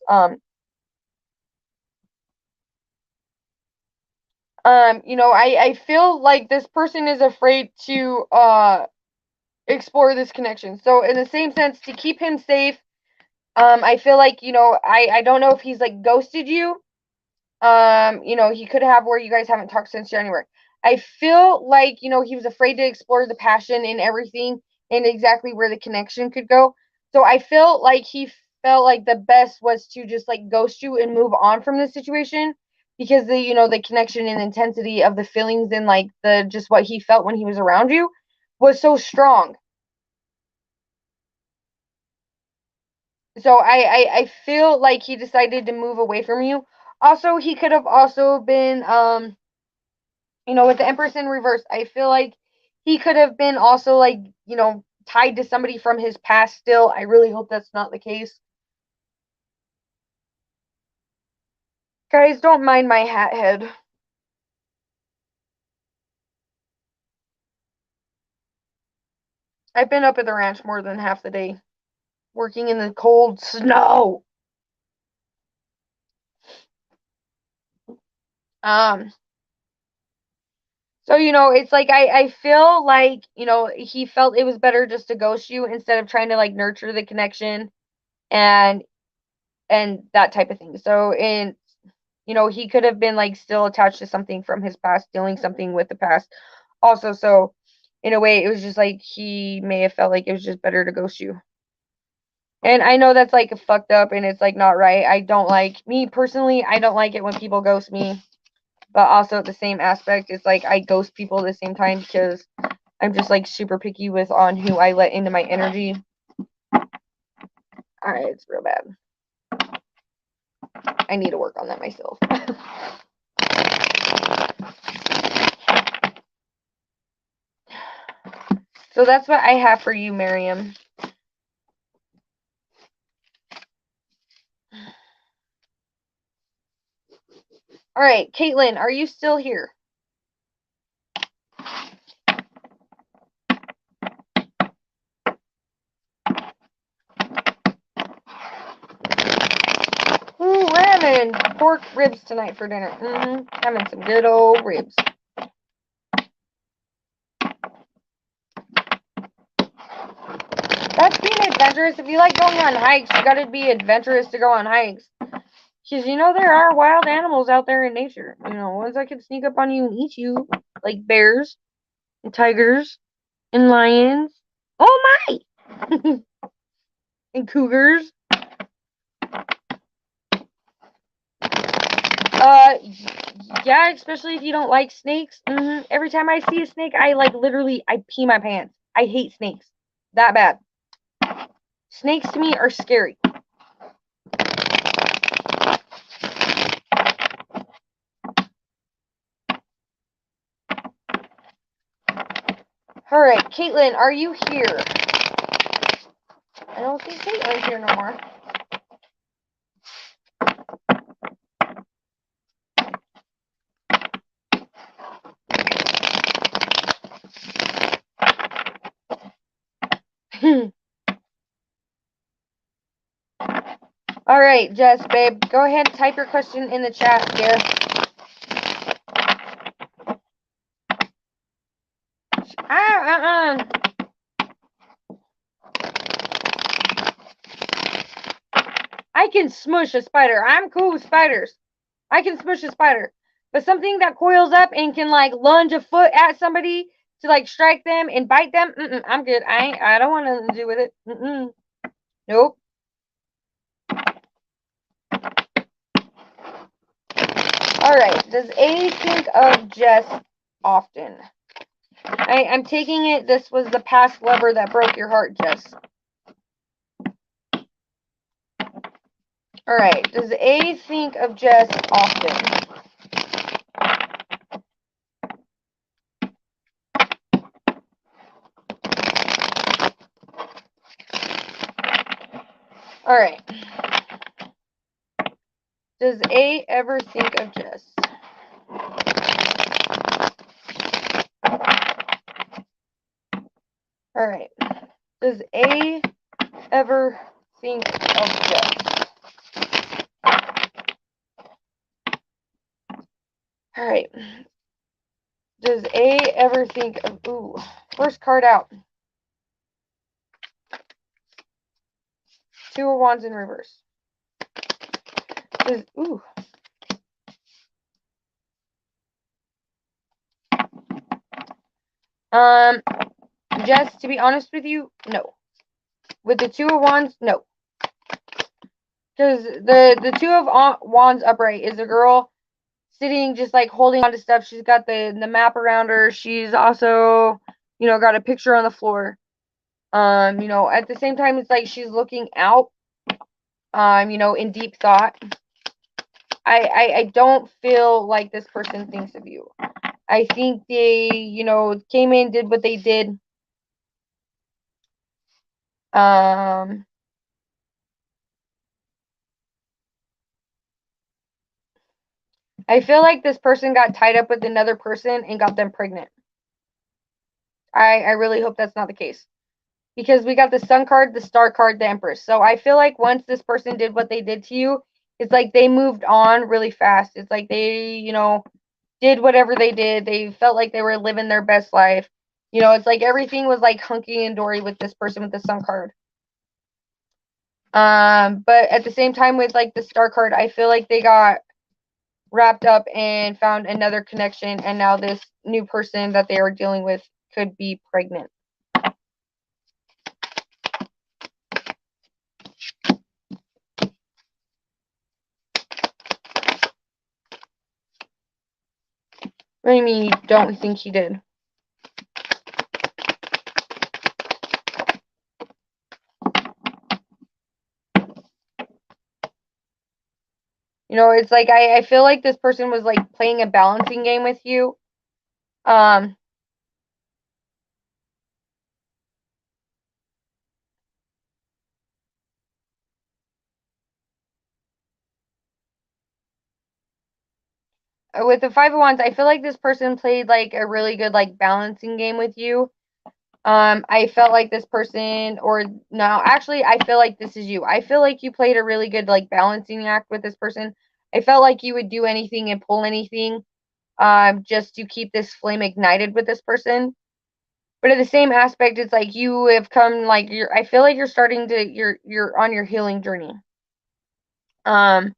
Speaker 1: I feel like this person is afraid to explore this connection. So in the same sense, to keep him safe, I feel like, I don't know if he's like ghosted you. He could have, where you guys haven't talked since January. I feel like, he was afraid to explore the passion and everything and exactly where the connection could go. So I feel like he felt like the best was to just like ghost you and move on from this situation, because the connection and intensity of the feelings and like the just what he felt when he was around you was so strong. So I feel like he decided to move away from you. Also, he could have also been with the Empress in reverse, I feel like he could have been also like, tied to somebody from his past still. I really hope that's not the case. Guys, don't mind my hat head. I've been up at the ranch more than half the day, working in the cold snow. Um, so it's like I feel like, he felt it was better just to ghost you instead of trying to like nurture the connection and that type of thing. So in he could have been like still attached to something from his past, dealing something with the past. Also, so in a way, it was just like he may have felt like it was just better to ghost you. And I know that's like fucked up and it's like not right. I don't like, me personally, I don't like it when people ghost me. But also at the same aspect, it's like I ghost people at the same time because I'm just like super picky with on who I let into my energy. Alright, it's real bad. I need to work on that myself. So that's what I have for you, Miriam. All right, Caitlin, are you still here? Ooh, we're having pork ribs tonight for dinner. Having some good old ribs. That's being adventurous. If you like going on hikes, you gotta be adventurous to go on hikes. Because there are wild animals out there in nature. Ones that can sneak up on you and eat you. Like bears, and tigers, and lions. Oh my! And cougars. Yeah, especially if you don't like snakes. Every time I see a snake, I like literally, I pee my pants. I hate snakes. That bad. Snakes to me are scary. Alright, Caitlin, are you here? I don't think Caitlin's here no more. Alright, Jess, babe, go ahead and type your question in the chat, dear. I can smush a spider. I'm cool with spiders. I can smush a spider. But something that coils up and can like lunge a foot at somebody to like strike them and bite them, I'm good. I don't want nothing to do with it. Nope. Alright, does A think of Jess often? I'm taking it this was the past lover that broke your heart, Jess. Alright, does A think of Jess often? Alright. Does A ever think of Jess? Alright. Does A ever think of Jess? Alright. Does A ever think of... Ooh. First card out. Two of Wands in reverse. Does... Ooh. Jess, to be honest with you, no. With the Two of Wands, no. Because the Two of Wands upright is a girl sitting just like holding on to stuff. She's got the map around her. She's also, you know, got a picture on the floor. You know, at the same time, it's like she's looking out, you know, in deep thought. I don't feel like this person thinks of you. I think they, you know, came in, did what they did. I feel like this person got tied up with another person and got them pregnant. I really hope that's not the case. Because we got the Sun card, the Star card, the Empress. So I feel like once this person did what they did to you, it's like they moved on really fast. It's like they, you know, did whatever they did. They felt like they were living their best life. You know, it's like everything was like hunky and dory with this person with the Sun card. But at the same time with like the Star card, I feel like they got wrapped up and found another connection, and now this new person that they are dealing with could be pregnant. What do you mean you don't think he did? You know, it's like I feel like this person was like playing a balancing game with you. With the Five of Wands, I feel like this person played like a really good like balancing game with you. I felt like this person, or no, actually, I feel like this is you. I feel like you played a really good like balancing act with this person. I felt like you would do anything and pull anything, just to keep this flame ignited with this person. But at the same aspect, it's like you have come like I feel like you're starting to you're on your healing journey. Um,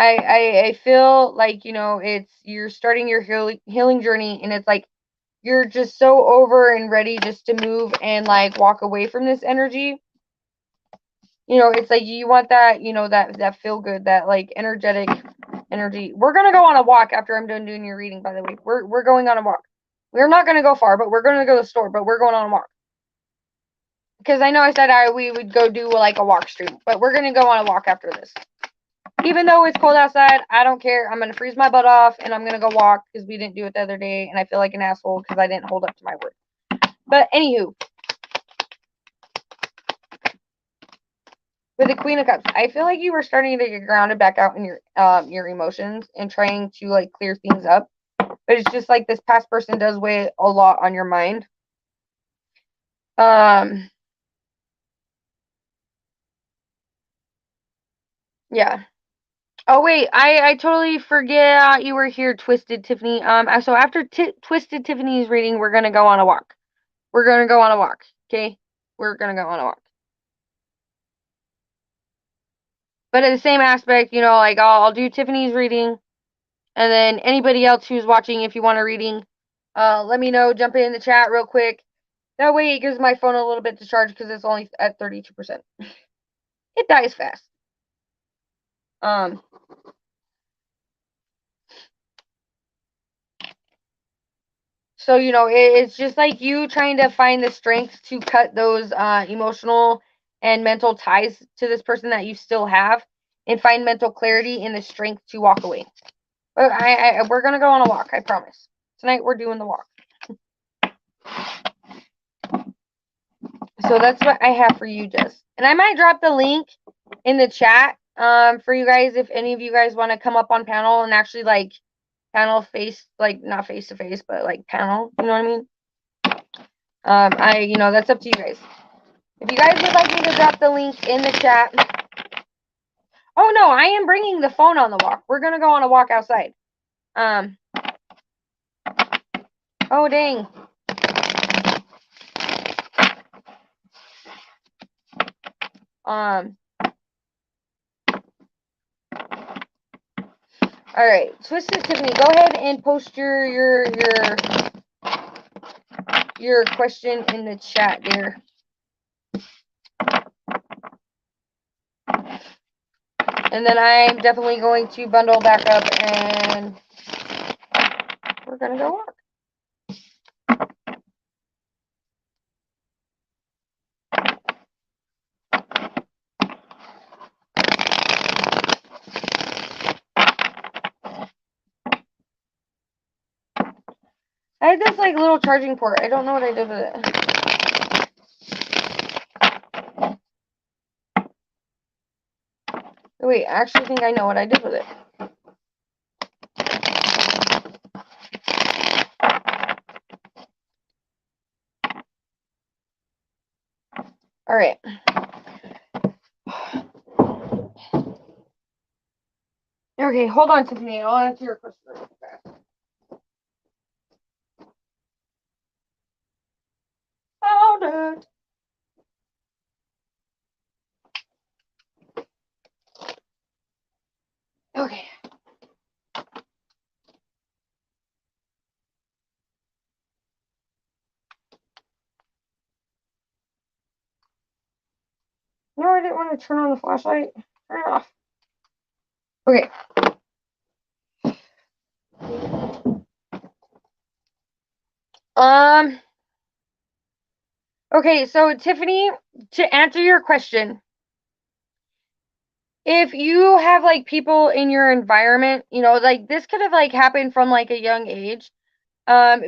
Speaker 1: I feel like, you know, it's you're starting your healing journey, and it's like you're just so over and ready just to move and like walk away from this energy. You know, it's like you want that, you know, that feel good, that like energetic energy. We're gonna go on a walk after I'm done doing your reading, by the way. We're going on a walk. We're not gonna go far, but we're gonna go to the store, but we're going on a walk. Because I know I said we would go do like a walk stream, but we're gonna go on a walk after this. Even though it's cold outside, I don't care. I'm gonna freeze my butt off and I'm gonna go walk because we didn't do it the other day, and I feel like an asshole because I didn't hold up to my word. But anywho, with the Queen of Cups, I feel like you were starting to get grounded back out in your emotions and trying to like clear things up. But it's just like this past person does weigh a lot on your mind. Yeah. Oh wait, I totally forget you were here, Twisted Tiffany. So after Twisted Tiffany's reading, we're gonna go on a walk. We're gonna go on a walk. Okay, we're gonna go on a walk. But at the same aspect, you know, like I'll do Tiffany's reading, and then anybody else who's watching, if you want a reading, let me know. Jump in the chat real quick. That way, it gives my phone a little bit to charge because it's only at 32%. It dies fast. So, you know, it's just like you trying to find the strength to cut those emotional and mental ties to this person that you still have, and find mental clarity and the strength to walk away. But we're going to go on a walk, I promise. Tonight we're doing the walk. So that's what I have for you, Jess. And I might drop the link in the chat for you guys if any of you guys want to come up on panel and actually like panel face, like not face to face, but like panel, you know what I mean? That's up to you guys. If you guys would like me to drop the link in the chat. Oh no, I am bringing the phone on the walk. We're gonna go on a walk outside. Oh dang. All right, Twisted Tiffany, go ahead and post your question in the chat there. And then I'm definitely going to bundle back up and we're gonna go walk. I had this like little charging port. I don't know what I did with it. Wait, I actually think I know what I did with it. All right. Okay, hold on, Tiffany. I'll answer your question real fast. Found it. Okay. No, I didn't want to turn on the flashlight. Turn it off. Okay. Okay, so Tiffany, to answer your question, if you have like people in your environment, like this could have like happened from like a young age.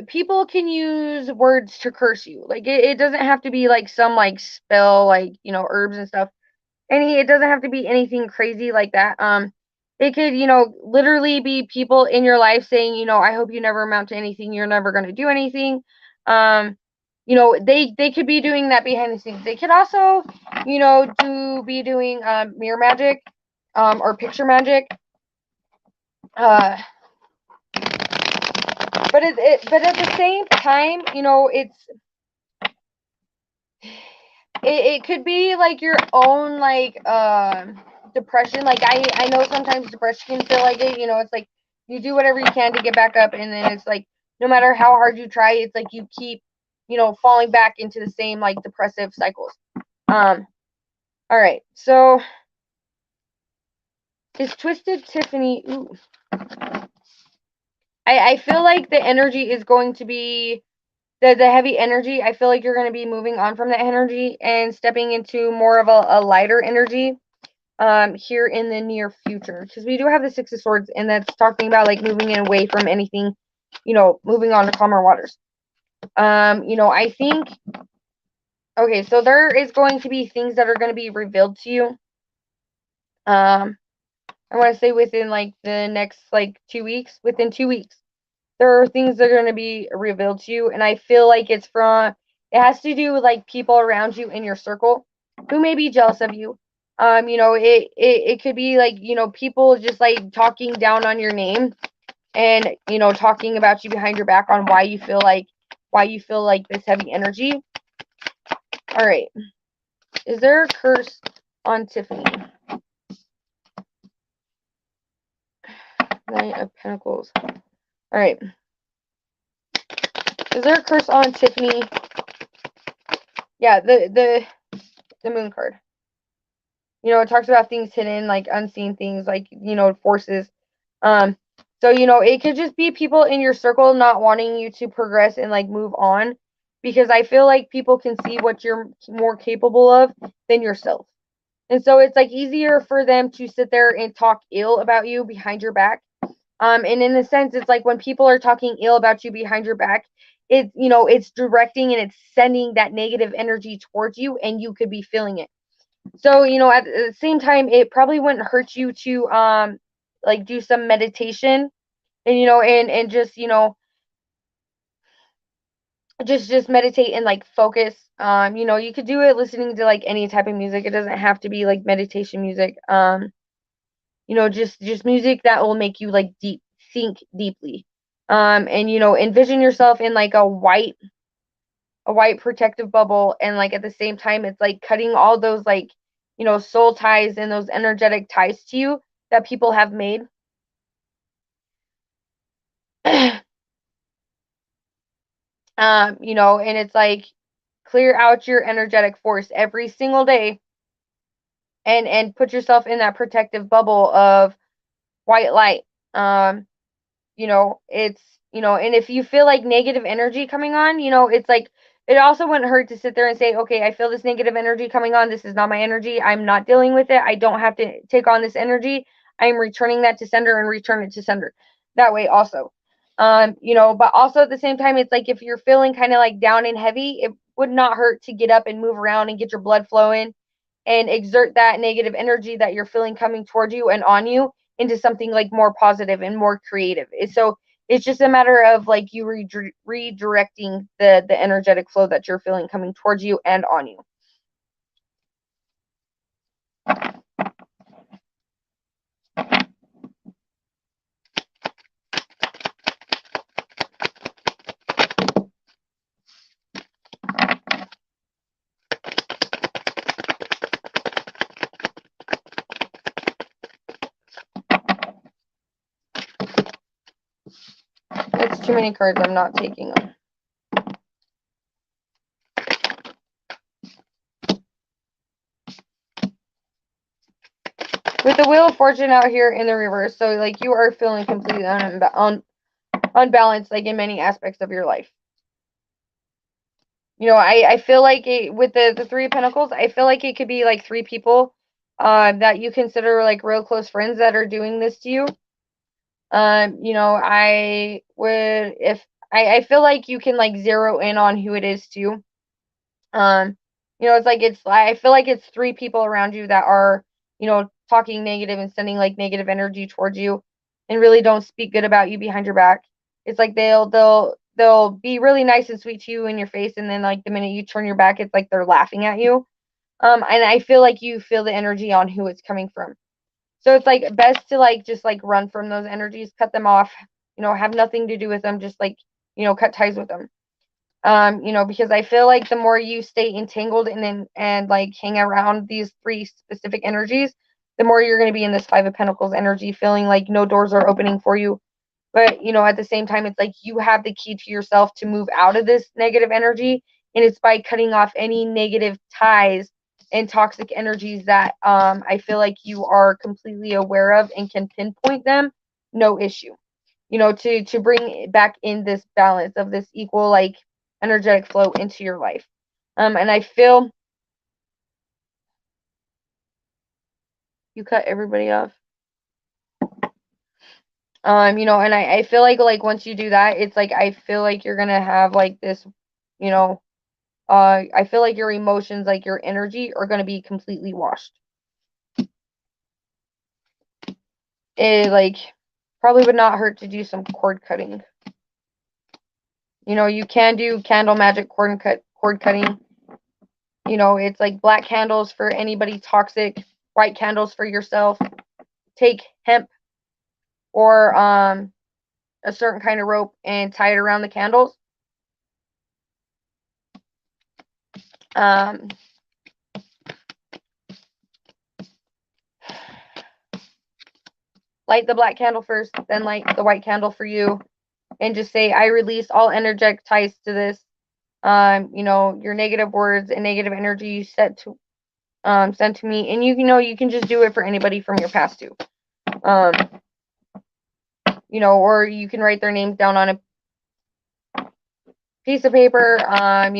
Speaker 1: People can use words to curse you. Like it doesn't have to be like some like spell, like, herbs and stuff. It doesn't have to be anything crazy like that. It could, literally be people in your life saying, I hope you never amount to anything. You're never going to do anything. They could be doing that behind the scenes. They could also, be doing mirror magic, or picture magic. But at the same time, it could be like your own like depression. Like I know sometimes depression can feel like it. It's like you do whatever you can to get back up, and then it's like no matter how hard you try, it's like you keep falling back into the same like depressive cycles. All right, so is Twisted Tiffany? Ooh. I feel like the energy is going to be the heavy energy. I feel like you're going to be moving on from that energy and stepping into more of a lighter energy here in the near future, because we do have the Six of Swords, and that's talking about like moving away from anything, moving on to calmer waters. I think, okay, so there is going to be things that are going to be revealed to you. I want to say within like the next like 2 weeks. Within 2 weeks, there are things that are going to be revealed to you, and I feel like it has to do with like people around you in your circle who may be jealous of you. It could be like, people just like talking down on your name and, talking about you behind your back on why you feel like this heavy energy. All right. Is there a curse on Tiffany? Knight of Pentacles. All right. Is there a curse on Tiffany? Yeah, the moon card. It talks about things hidden, like unseen things, like, forces. So, it could just be people in your circle not wanting you to progress and like move on, because I feel like people can see what you're more capable of than yourself. And so it's like easier for them to sit there and talk ill about you behind your back. And in a sense, it's like when people are talking ill about you behind your back, it's directing and it's sending that negative energy towards you, and you could be feeling it. So, at the same time, it probably wouldn't hurt you to like do some meditation, and and just just meditate and like focus. You could do it listening to like any type of music. It doesn't have to be like meditation music. Just music that will make you like think deeply. And envision yourself in like a white protective bubble, and like at the same time it's like cutting all those like soul ties and those energetic ties to you that people have made. And it's like clear out your energetic force every single day, and put yourself in that protective bubble of white light. It's and if you feel like negative energy coming on, it's like it also wouldn't hurt to sit there and say, okay, I feel this negative energy coming on. This is not my energy. I'm not dealing with it. I don't have to take on this energy. I'm returning that to sender and return it to sender. That way also. But also at the same time, it's like if you're feeling kind of like down and heavy, it would not hurt to get up and move around and get your blood flowing and exert that negative energy that you're feeling coming towards you and on you into something like more positive and more creative. So it's just a matter of like you redirecting the energetic flow that you're feeling coming towards you and on you. It's too many cards. I'm not taking them. With the Wheel of Fortune out here in the reverse, so like you are feeling completely unbalanced, like in many aspects of your life. I feel like with the Three of Pentacles, I feel like it could be like three people that you consider like real close friends that are doing this to you. I would if I feel like you can like zero in on who it is too. I feel like it's three people around you that are, talking negative and sending like negative energy towards you and really don't speak good about you behind your back. It's like they'll be really nice and sweet to you in your face, and then like the minute you turn your back, it's like they're laughing at you. And I feel like you feel the energy on who it's coming from. So it's like best to like just like run from those energies, cut them off, have nothing to do with them, just like, cut ties with them. Because I feel like the more you stay entangled and like hang around these three specific energies, the more you're going to be in this Five of Pentacles energy, feeling like no doors are opening for you. But, at the same time, it's like you have the key to yourself to move out of this negative energy. And it's by cutting off any negative ties and toxic energies that I feel like you are completely aware of and can pinpoint them, no issue. To bring back in this balance of this equal, like, energetic flow into your life. And I feel you cut everybody off. And I feel like once you do that, it's like I feel like you're gonna have like this, I feel like your emotions, like your energy, are gonna be completely washed. It like probably would not hurt to do some cord cutting. You can do candle magic cord cutting. It's like black candles for anybody toxic, white candles for yourself. Take hemp or a certain kind of rope and tie it around the candles. Light the black candle first, then light the white candle for you, and just say, I release all energetic ties to this. Your negative words and negative energy you sent to me, and you can just do it for anybody from your past too. Or you can write their names down on a piece of paper, and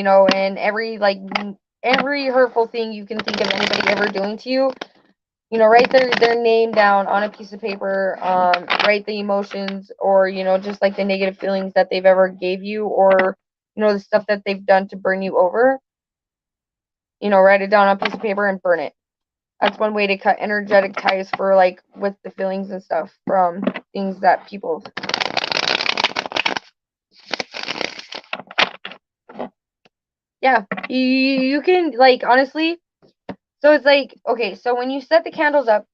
Speaker 1: every hurtful thing you can think of anybody ever doing to you, write their name down on a piece of paper, write the emotions or, just like the negative feelings that they've ever gave you, or, the stuff that they've done to burn you over, write it down on a piece of paper and burn it. That's one way to cut energetic ties for like with the feelings and stuff from things that people. Yeah, you can like honestly. So it's like okay. So when you set the candles up,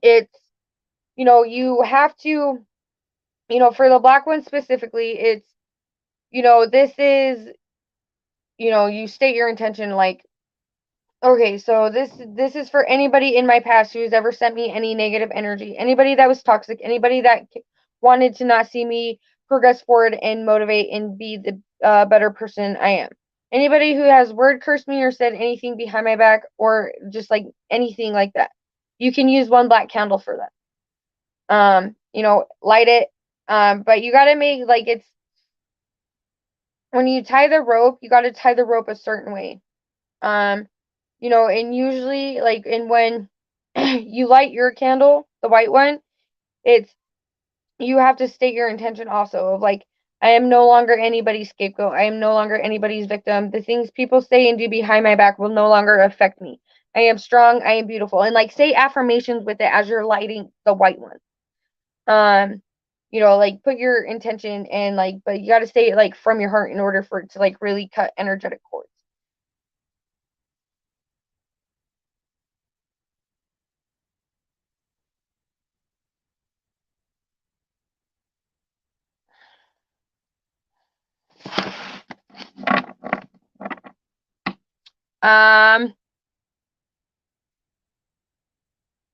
Speaker 1: it's you have to for the black one specifically, it's this is you state your intention like okay, so this is for anybody in my past who's ever sent me any negative energy, anybody that was toxic, anybody that wanted to not see me progress forward and motivate and be the better person I am. Anybody who has word cursed me or said anything behind my back or just like anything like that. You can use one black candle for that. Light it. But you got to make like it's when you tie the rope, you got to tie the rope a certain way. Um, and usually like and when you light your candle, the white one, it's you have to state your intention also of like I am no longer anybody's scapegoat. I am no longer anybody's victim. The things people say and do behind my back will no longer affect me. I am strong. I am beautiful. And like say affirmations with it as you're lighting the white one. Like put your intention and like, but you got to say it like from your heart in order for it to like really cut energetic cords. Um,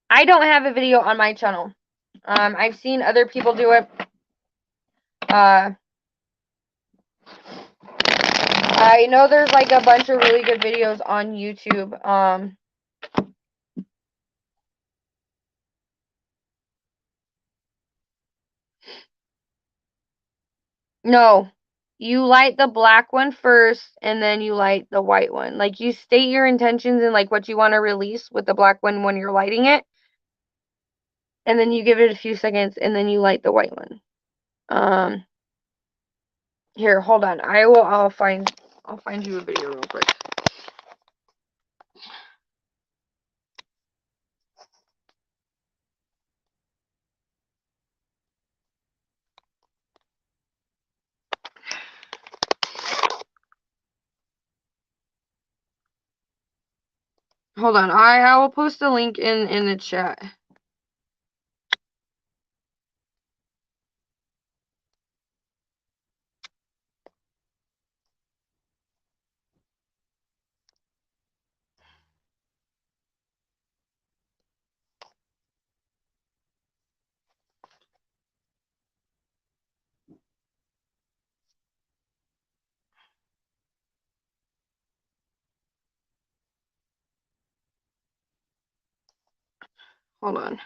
Speaker 1: I don't have a video on my channel. I've seen other people do it. I know there's like a bunch of really good videos on YouTube. No, you light the black one first and then you light the white one. Like you state your intentions and like what you want to release with the black one when you're lighting it. And then you give it a few seconds and then you light the white one. Here, hold on. I'll find you a video real quick. Hold on. I will post a link in the chat. Hold on.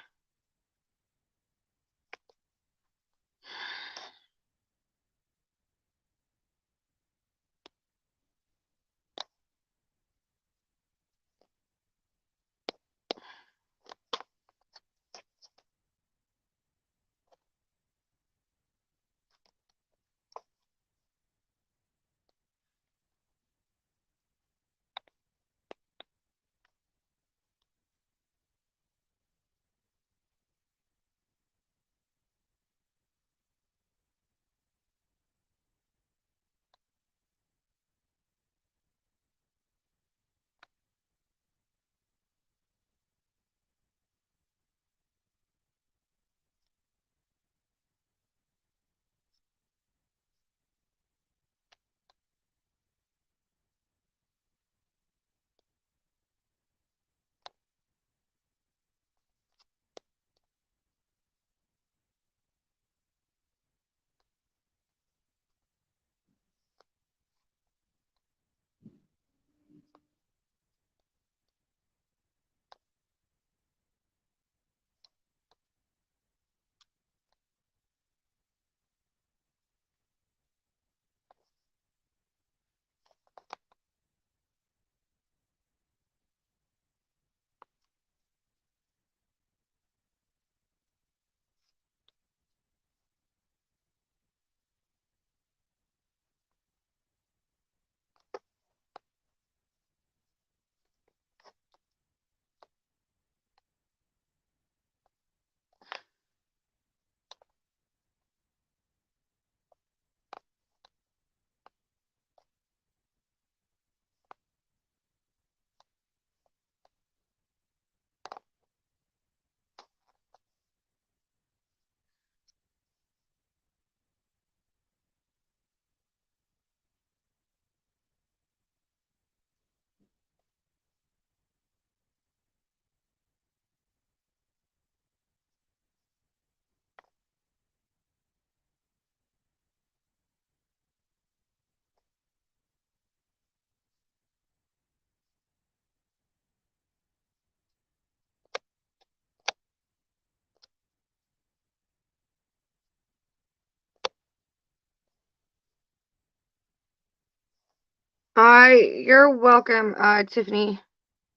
Speaker 1: You're welcome, Tiffany.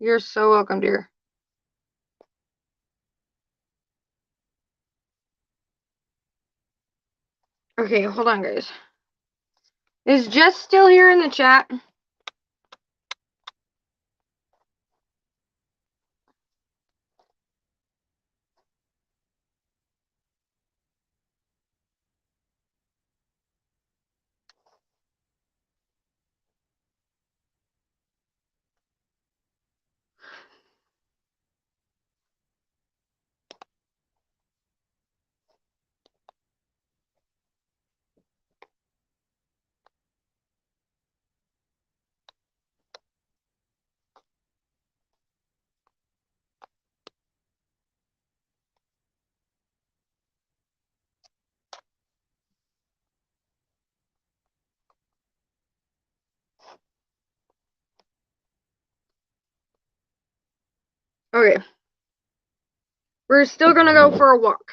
Speaker 1: You're so welcome, dear. Okay, hold on, guys. Is Jess still here in the chat? Okay. We're still gonna go for a walk.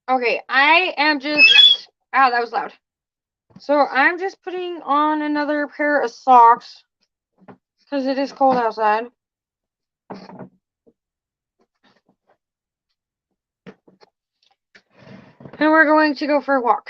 Speaker 1: Okay, I am just... Ow, that was loud. So I'm just putting on another pair of socks because it is cold outside. And we're going to go for a walk.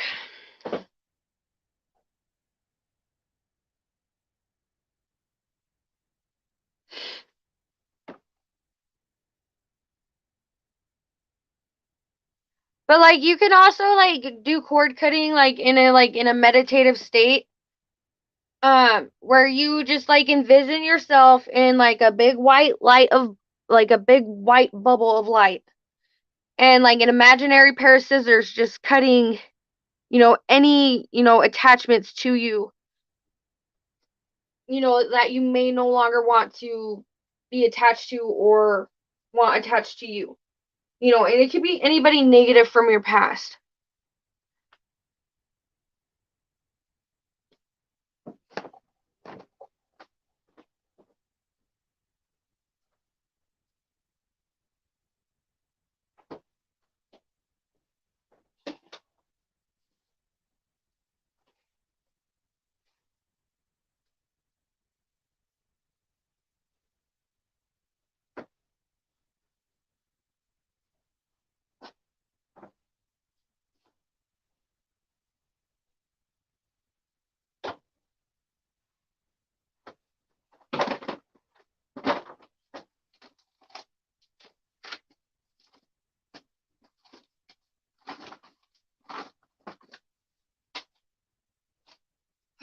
Speaker 1: But like you can also like do cord cutting like in a meditative state. Where you just like envision yourself in like a big white light of like a big white bubble of light. And like an imaginary pair of scissors just cutting, any, attachments to you, that you may no longer want to be attached to or want attached to you. And it could be anybody negative from your past.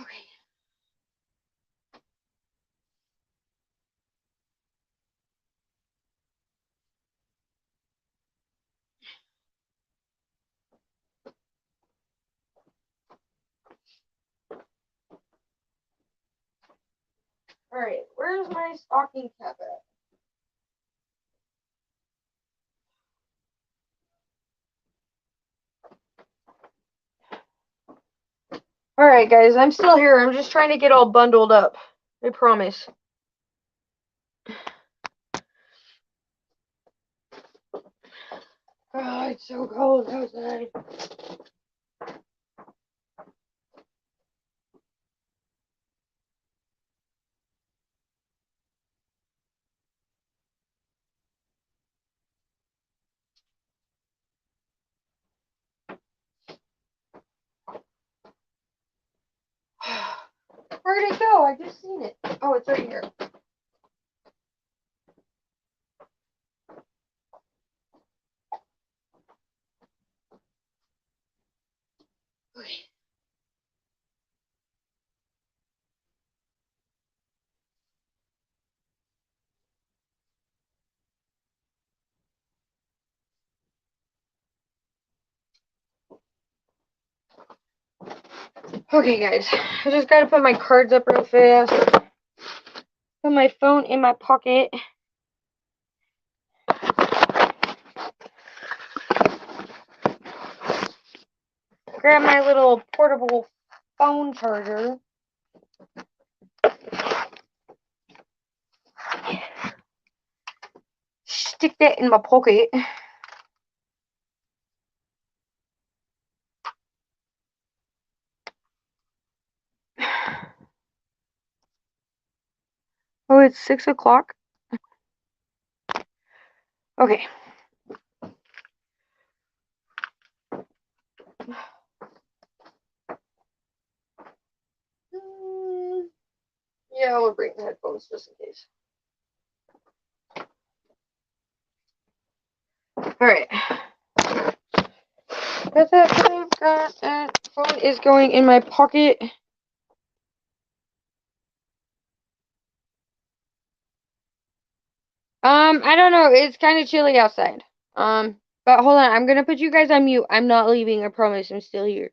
Speaker 1: Okay. All right, where's my stocking cap at? All right, guys, I'm still here. I'm just trying to get all bundled up. I promise. Oh, it's so cold outside. Where did it go? I just seen it. Oh, it's right here. Okay, guys. I just gotta put my cards up real fast. Put my phone in my pocket. Grab my little portable phone charger. Stick that in my pocket. Oh, it's 6 o'clock. Okay. Yeah, I'll bring the headphones just in case. Alright. Got that. Phone is going in my pocket. I don't know. It's kind of chilly outside. But hold on. I'm gonna put you guys on mute. I'm not leaving. I promise. I'm still here.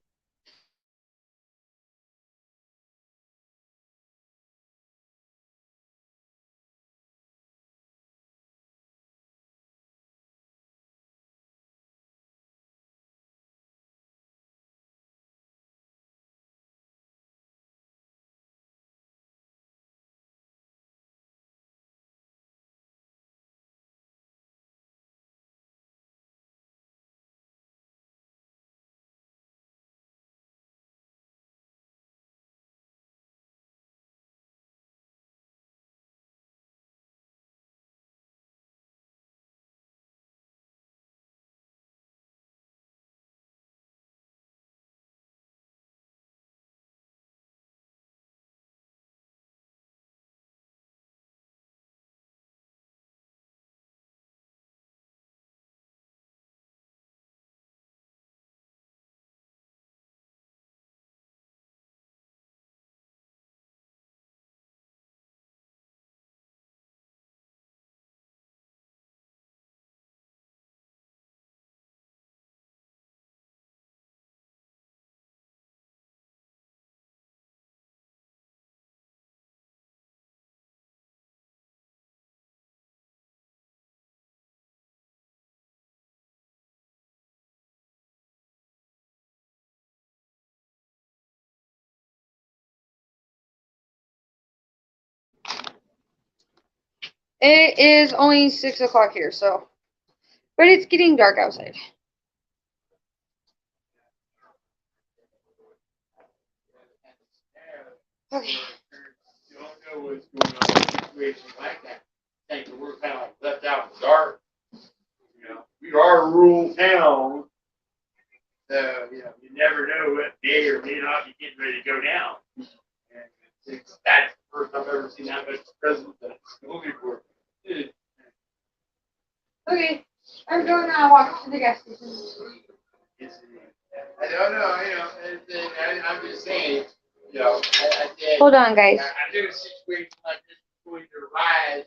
Speaker 1: It is only 6 o'clock here, so. But it's getting dark outside. Okay.
Speaker 2: You don't know what's going on in situations like that. Think that we're kind of like left out in the dark. You know, we are a rural town, so you never know what may or may not be getting ready to go down. And that's the first I've ever seen that much presence that movie for.
Speaker 1: Okay. I'm going to walk to the gas station.
Speaker 2: I don't know, I'm just saying, I said,
Speaker 1: Hold on, guys.
Speaker 2: I knew a situation like this was going to arise.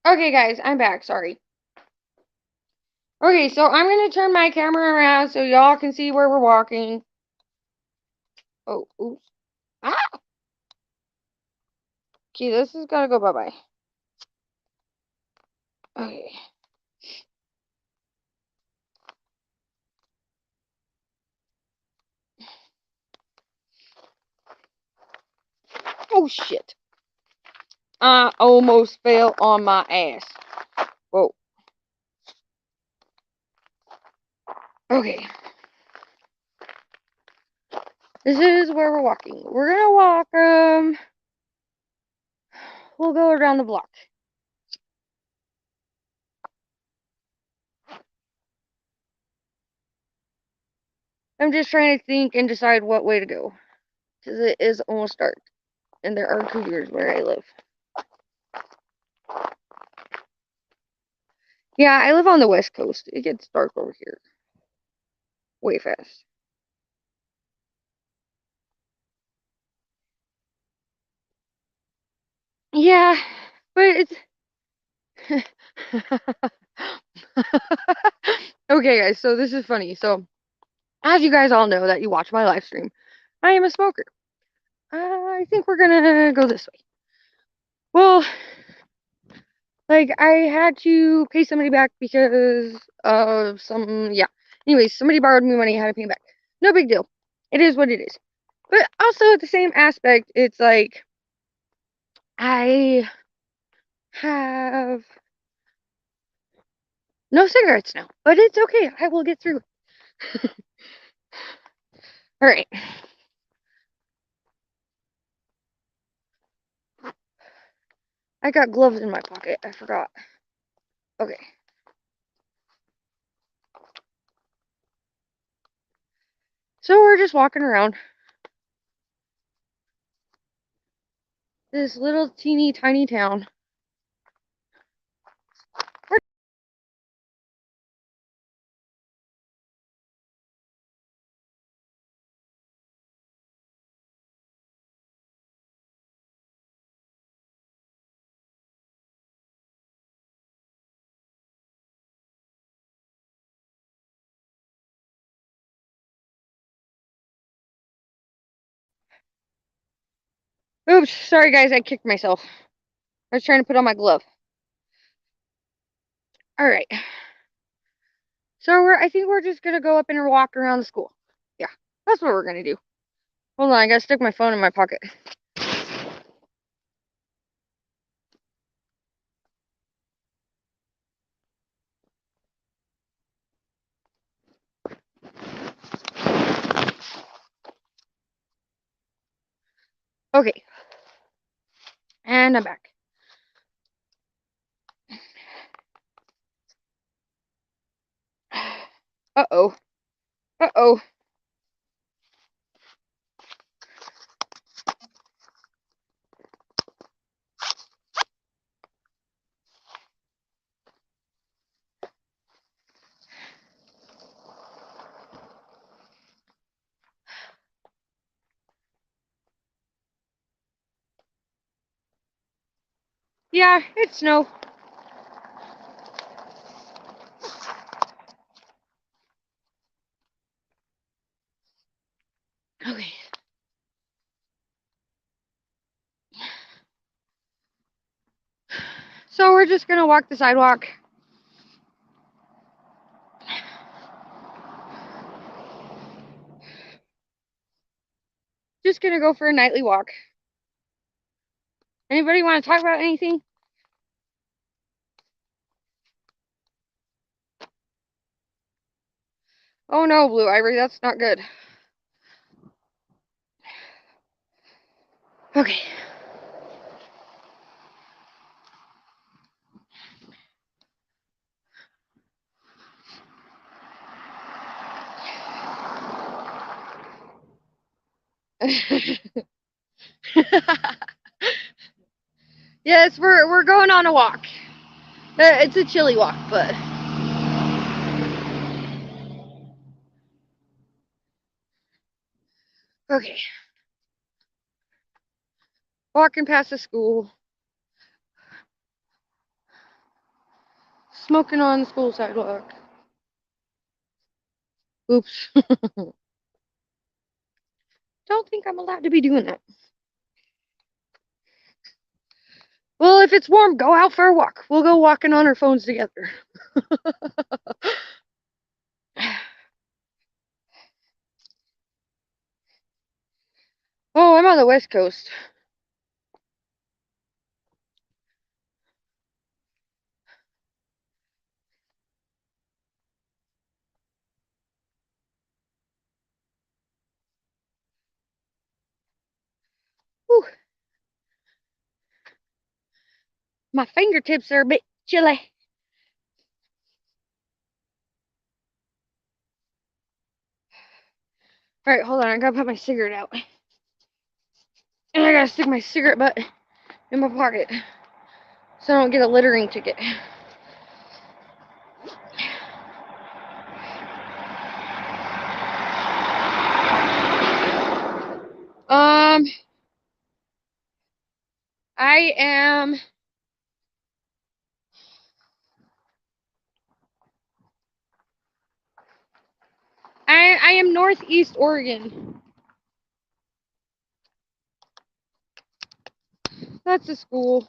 Speaker 1: Okay, guys, I'm back. Sorry. Okay, so I'm gonna turn my camera around so y'all can see where we're walking. Oh, oops. Ah! Okay, this is gotta go bye-bye. Okay. Oh, shit. I almost fell on my ass. Whoa. Okay. This is where we're walking. We're gonna walk, we'll go around the block. I'm just trying to think and decide what way to go. Because it is almost dark. And there are cougars where I live. Yeah, I live on the west coast. It gets dark over here. Way fast. Yeah, but it's... Okay, guys, so this is funny. So, as you guys all know that you watch my live stream, I am a smoker. I think we're gonna go this way. Well, like, I had to pay somebody back because of some, yeah. Anyways, somebody borrowed me money, I had to pay them back. No big deal. It is what it is. But also at the same aspect, it's like, I have no cigarettes now. But it's okay. I will get through. Alright. I got gloves in my pocket. I forgot. Okay. So we're just walking around this little teeny tiny town. Oops, sorry guys, I kicked myself. I was trying to put on my glove. Alright. So I think we're just gonna go up and walk around the school. Yeah, that's what we're gonna do. Hold on, I gotta stick my phone in my pocket. Okay. And I'm back. Uh-oh. Uh-oh. Yeah, it's snow. Okay. So we're just gonna walk the sidewalk. Just gonna go for a nightly walk. Anybody want to talk about anything? Oh no, Blue Ivory, that's not good. Okay. Yes, we're going on a walk. It's a chilly walk, but okay. Walking past the school. smoking on the school sidewalk. Oops. Don't think I'm allowed to be doing that. Well, if it's warm, go out for a walk. We'll go walking on our phones together. Oh, I'm on the West Coast. Whew. My fingertips are a bit chilly. Alright, hold on. I gotta put my cigarette out. And I gotta stick my cigarette butt in my pocket so I don't get a littering ticket. I am I am Northeast Oregon. That's a school.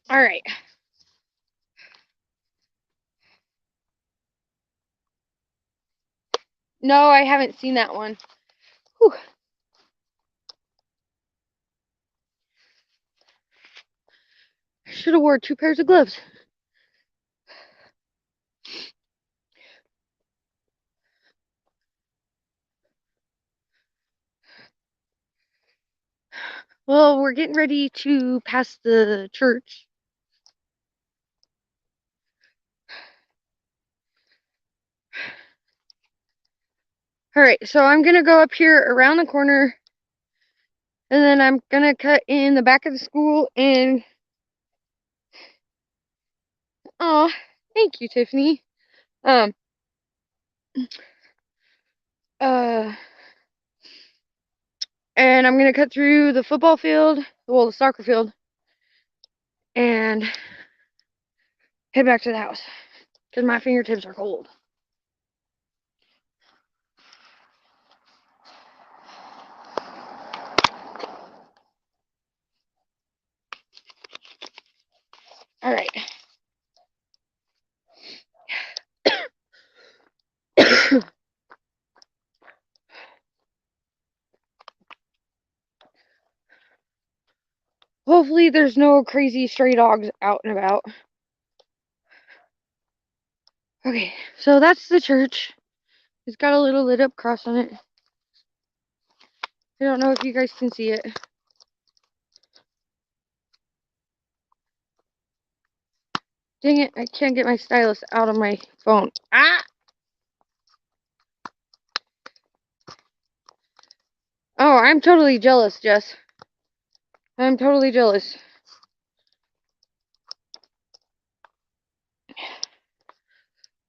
Speaker 1: All right. No, I haven't seen that one. Whew. Should have wore 2 pairs of gloves. Well, we're getting ready to pass the church. All right, so I'm gonna go up here around the corner, and then I'm gonna cut in the back of the school and oh, thank you, Tiffany. Um, uh, and I'm gonna cut through the football field, well, the soccer field, and head back to the house because my fingertips are cold. All right. Hopefully there's no crazy stray dogs out and about. Okay, so that's the church. It's got a little lit up cross on it. I don't know if you guys can see it. Dang it, I can't get my stylus out of my phone. Ah! Oh, I'm totally jealous, Jess. I'm totally jealous.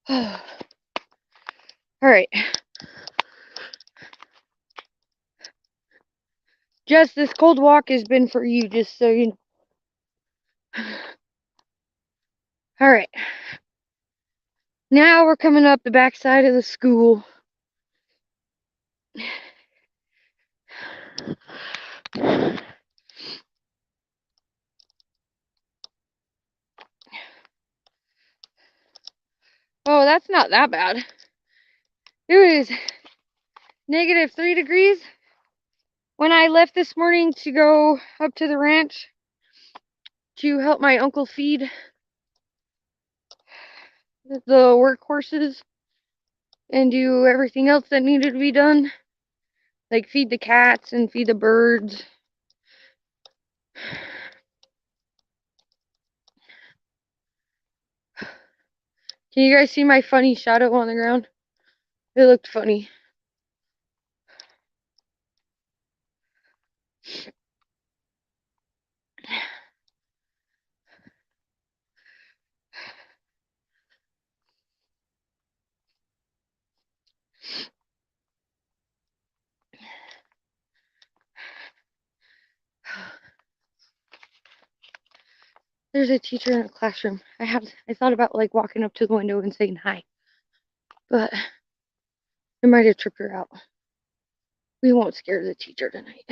Speaker 1: Alright. Jess, this cold walk has been for you, just so you know. Alright. Now we're coming up the back side of the school. Oh, that's not that bad. It was -3 degrees when I left this morning to go up to the ranch to help my uncle feed the workhorses and do everything else that needed to be done, like feed the cats and feed the birds. Can you guys see my funny shadow on the ground? It looked funny. there's a teacher in a classroom. I thought about like walking up to the window and saying hi, but I might have tripped her out. We won't scare the teacher tonight.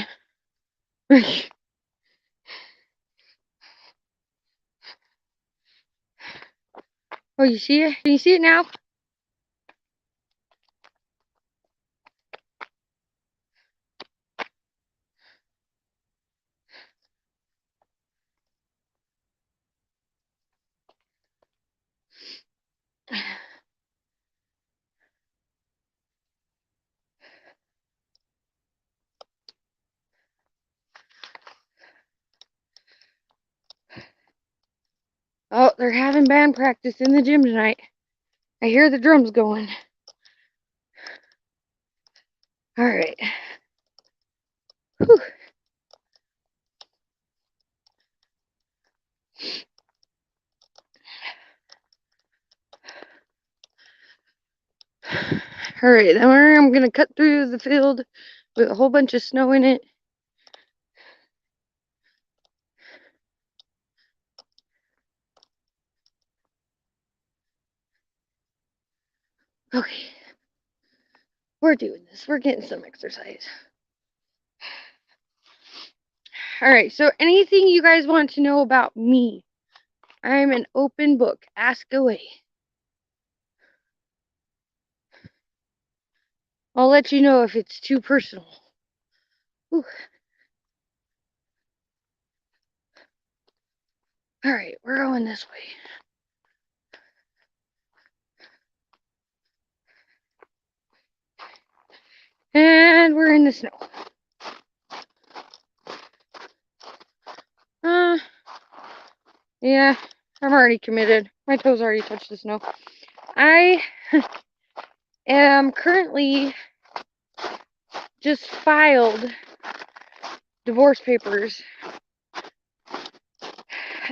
Speaker 1: Oh, you see it? Can you see it now? Oh, they're having band practice in the gym tonight. I hear the drums going. All right. Whew. All right, then I'm gonna cut through the field with a whole bunch of snow in it. Okay. We're doing this. We're getting some exercise. All right, so anything you guys want to know about me, I'm an open book. Ask away. I'll let you know if it's too personal. Whew. All right, we're going this way. And we're in the snow. Yeah, I'm already committed. My toes already touched the snow. I am currently just filed divorce papers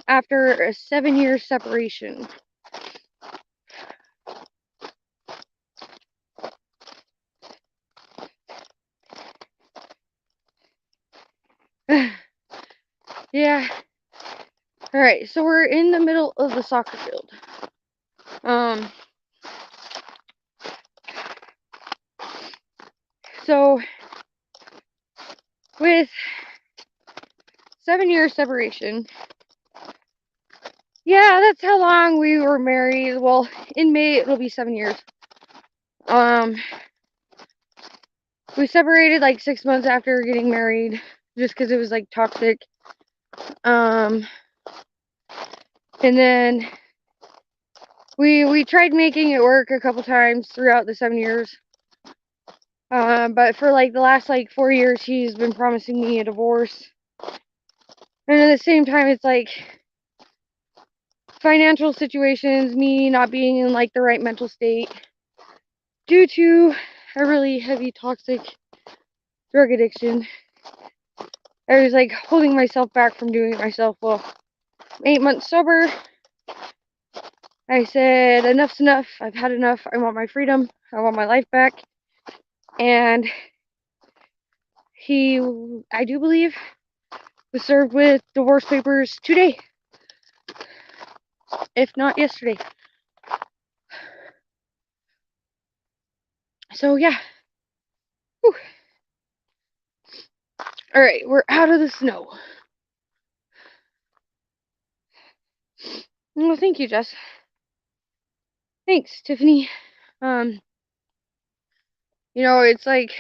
Speaker 1: after a 7-year separation. Yeah. All right, so we're in the middle of the soccer field. So with 7-year separation, yeah, that's how long we were married. Well, in May it'll be 7 years. We separated like 6 months after getting married, just because it was like toxic. And then we tried making it work a couple times throughout the 7 years. But for like the last like 4 years, he's been promising me a divorce. And at the same time, it's like financial situations, me not being in like the right mental state due to a really heavy toxic drug addiction. I was like holding myself back from doing it myself. Well, 8 months sober, I said enough's enough. I've had enough. I want my freedom. I want my life back. And he, I do believe, was served with divorce papers today, if not yesterday. So yeah. Whew. All right, we're out of the snow. Well, thank you, Jess. Thanks, Tiffany. It's like,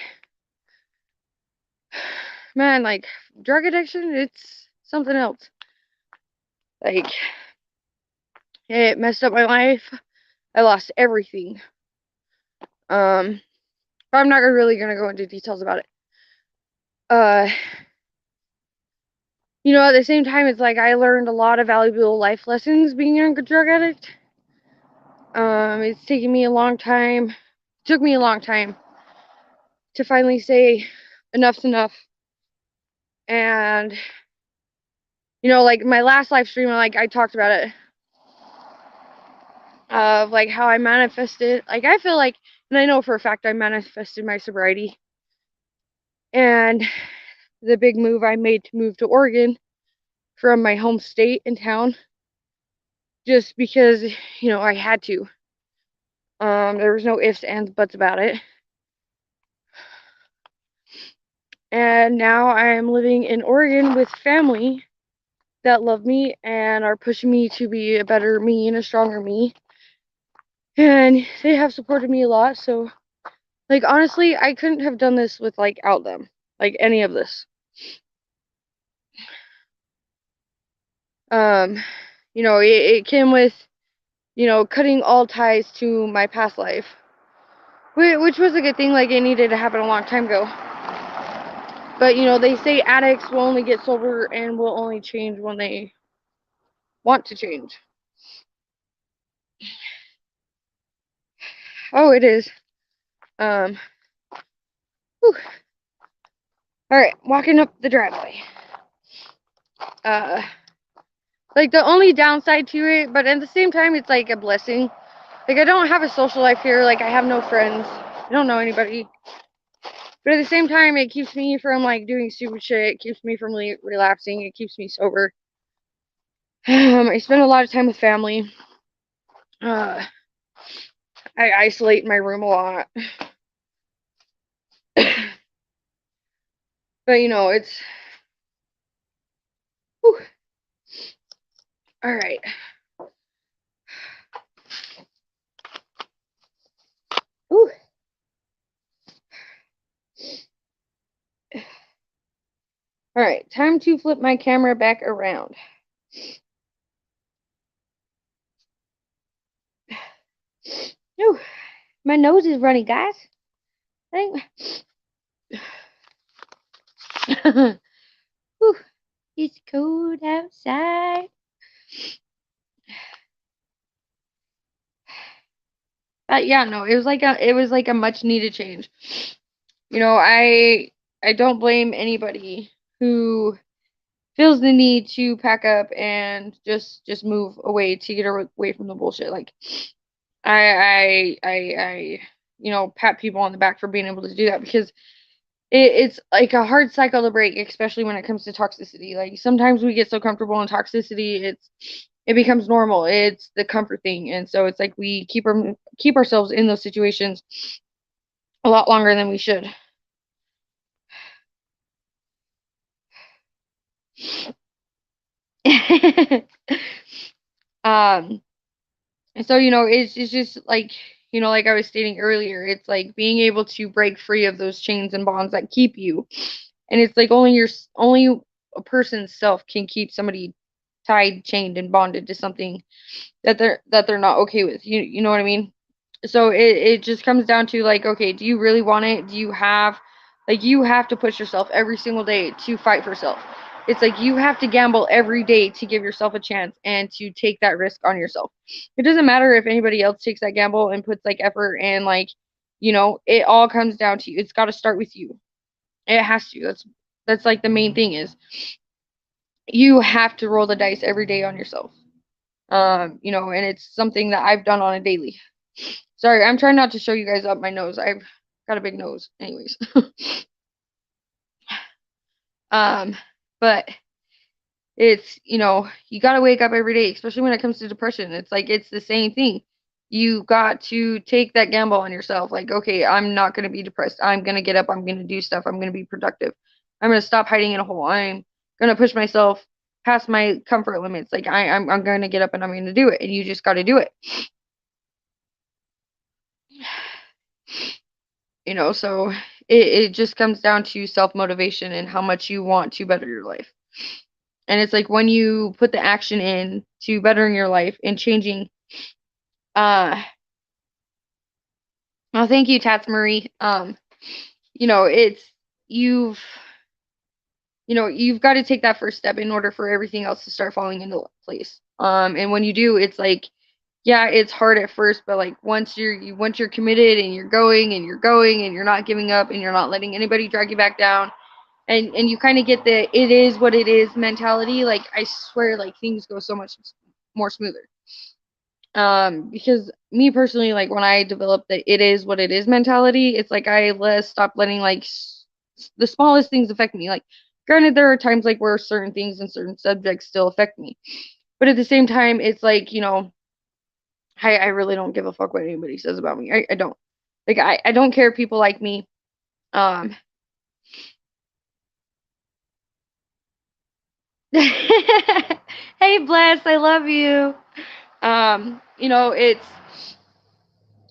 Speaker 1: man, like drug addiction, it's something else. Like, it messed up my life. I lost everything. But I'm not really gonna go into details about it. At the same time, it's like I learned a lot of valuable life lessons being a drug addict. It's taken me a long time. Took me a long time to finally say enough's enough. And like my last live stream, like I talked about it, of like how I manifested. Like I feel like, and I know for a fact I manifested my sobriety and the big move I made to move to Oregon from my home state and town. just because, I had to. There was no ifs, ands, buts about it. And now I'm living in Oregon with family that love me and are pushing me to be a better me and a stronger me. And they have supported me a lot. So, like, honestly, I couldn't have done this without them. Like, any of this. Um, it came with, cutting all ties to my past life. Which was a good thing. Like, it needed to happen a long time ago. But, they say addicts will only get sober and will only change when they want to change. Oh, it is. Um, whew. All right, walking up the driveway. Like the only downside to it, but at the same time, it's like a blessing. Like I don't have a social life here. Like I have no friends. I don't know anybody. But at the same time, it keeps me from like doing stupid shit. It keeps me from relapsing. It keeps me sober. I spend a lot of time with family. Uh, I isolate in my room a lot. But it's whew. All right. Whew. All right, time to flip my camera back around. Whew. My nose is running, guys. Whew. It's cold outside. Yeah, no, it was like a much needed change. I don't blame anybody who feels the need to pack up and just move away to get away from the bullshit. Like I pat people on the back for being able to do that because it's like a hard cycle to break, especially when it comes to toxicity. Like sometimes we get so comfortable in toxicity, it becomes normal. It's the comfort thing, and so it's like we keep ourselves in those situations a lot longer than we should. um, and so it's just like like I was stating earlier, it's like being able to break free of those chains and bonds that keep you, and it's like only a person's self can keep somebody tied, chained, and bonded to something that they're not okay with. You know what I mean? So it just comes down to like, okay, do you really want it? Do you have like you have to push yourself every single day to fight for self. It's like you have to gamble every day to give yourself a chance and to take that risk on yourself. It doesn't matter if anybody else takes that gamble and puts like effort and like, it all comes down to you. It's got to start with you. It has to. That's like the main thing is you have to roll the dice every day on yourself. And it's something that I've done on a daily. Sorry, I'm trying not to show you guys up my nose. I've got a big nose, anyways. um, but it's you got to wake up every day, especially when it comes to depression. It's like it's the same thing. You got to take that gamble on yourself. Like, okay, I'm not gonna be depressed. I'm gonna get up. I'm gonna do stuff. I'm gonna be productive. I'm gonna stop hiding in a hole. I'm gonna push myself past my comfort limits. Like I'm gonna get up and I'm gonna do it. And you just got to do it. So it just comes down to self-motivation and how much you want to better your life. And it's like when you put the action in to bettering your life and changing uh well, thank you, Tats Marie. It's you've you've got to take that first step in order for everything else to start falling into place. And when you do, it's like yeah, it's hard at first, but like once you're committed and you're going and you're going and you're not giving up and you're not letting anybody drag you back down, and you kind of get the it is what it is mentality, like I swear like things go so much more smoother. Because me personally, like when I developed the it is what it is mentality, it's like I stopped letting like the smallest things affect me. Like granted there are times like where certain things and certain subjects still affect me, But at the same time, it's like, I really don't give a fuck what anybody says about me. I don't. Like I don't care if people like me. Um Hey Bless, I love you.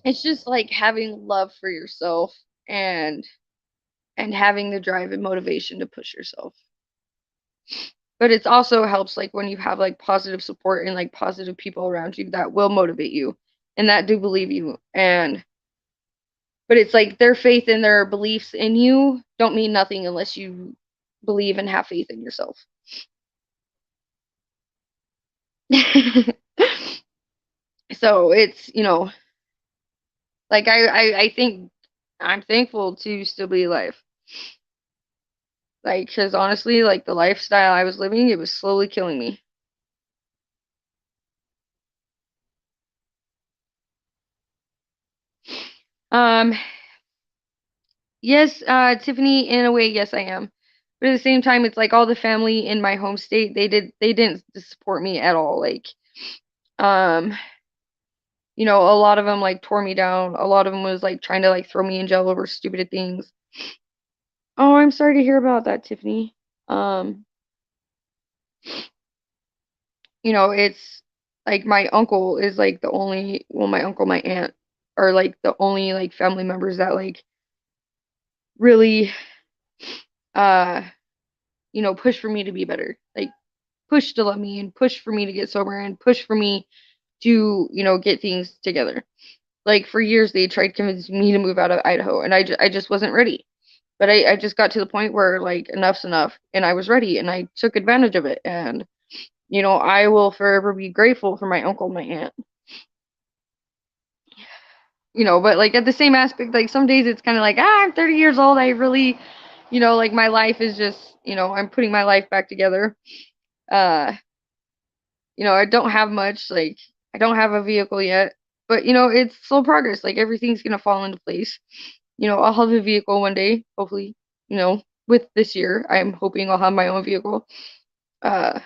Speaker 1: It's just like having love for yourself and having the drive and motivation to push yourself. But it also helps like when you have like positive support and like positive people around you that will motivate you and that do believe you. And but it's like their faith and their beliefs in you don't mean nothing unless you believe and have faith in yourself. So it's, like I think I'm thankful to still be alive. Like, because honestly, like the lifestyle I was living, it was slowly killing me. Um, yes, Tiffany, in a way, yes, I am. But at the same time, it's like all the family in my home state, they didn't support me at all. Like, um, a lot of them like tore me down. A lot of them was like trying to like throw me in jail over stupid things. Oh, I'm sorry to hear about that, Tiffany. Um, it's like my uncle is like the only, well, my uncle, my aunt are like the only like family members that like really uh push for me to be better. Like push to love me and push for me to get sober and push for me to, get things together. Like for years they tried convincing me to move out of Idaho and I just wasn't ready. But I just got to the point where like enough's enough and I was ready and I took advantage of it and I will forever be grateful for my uncle and my aunt. But like at the same aspect, like some days it's kind of like, I'm 30 years old. I really, like my life is just, I'm putting my life back together. Uh, I don't have much, like I don't have a vehicle yet, but it's slow progress. Like everything's gonna fall into place. I'll have a vehicle one day, hopefully, with this year. I'm hoping I'll have my own vehicle. Uh,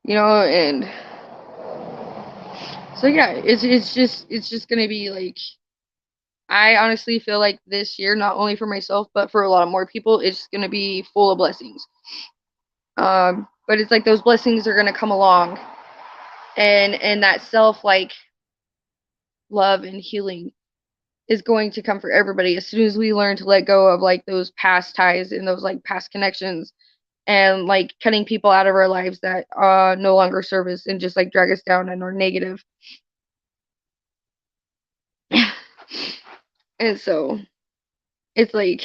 Speaker 1: and so yeah, it's just gonna be like I honestly feel like this year, not only for myself, but for a lot of more people, it's going to be full of blessings. But it's like those blessings are going to come along and that self like love and healing is going to come for everybody as soon as we learn to let go of like those past ties and those like past connections and like cutting people out of our lives that no longer serve us and just like drag us down and are negative. And so it's like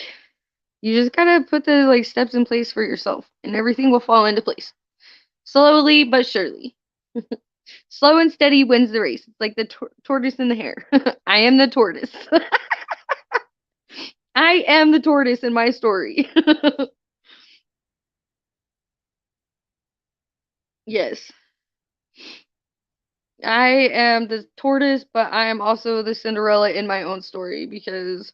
Speaker 1: you just gotta put the like steps in place for yourself and everything will fall into place. Slowly but surely. Slow and steady wins the race. It's like the tortoise and the hare. I am the tortoise. I am the tortoise in my story. Yes. I am the tortoise, but I am also the Cinderella in my own story because,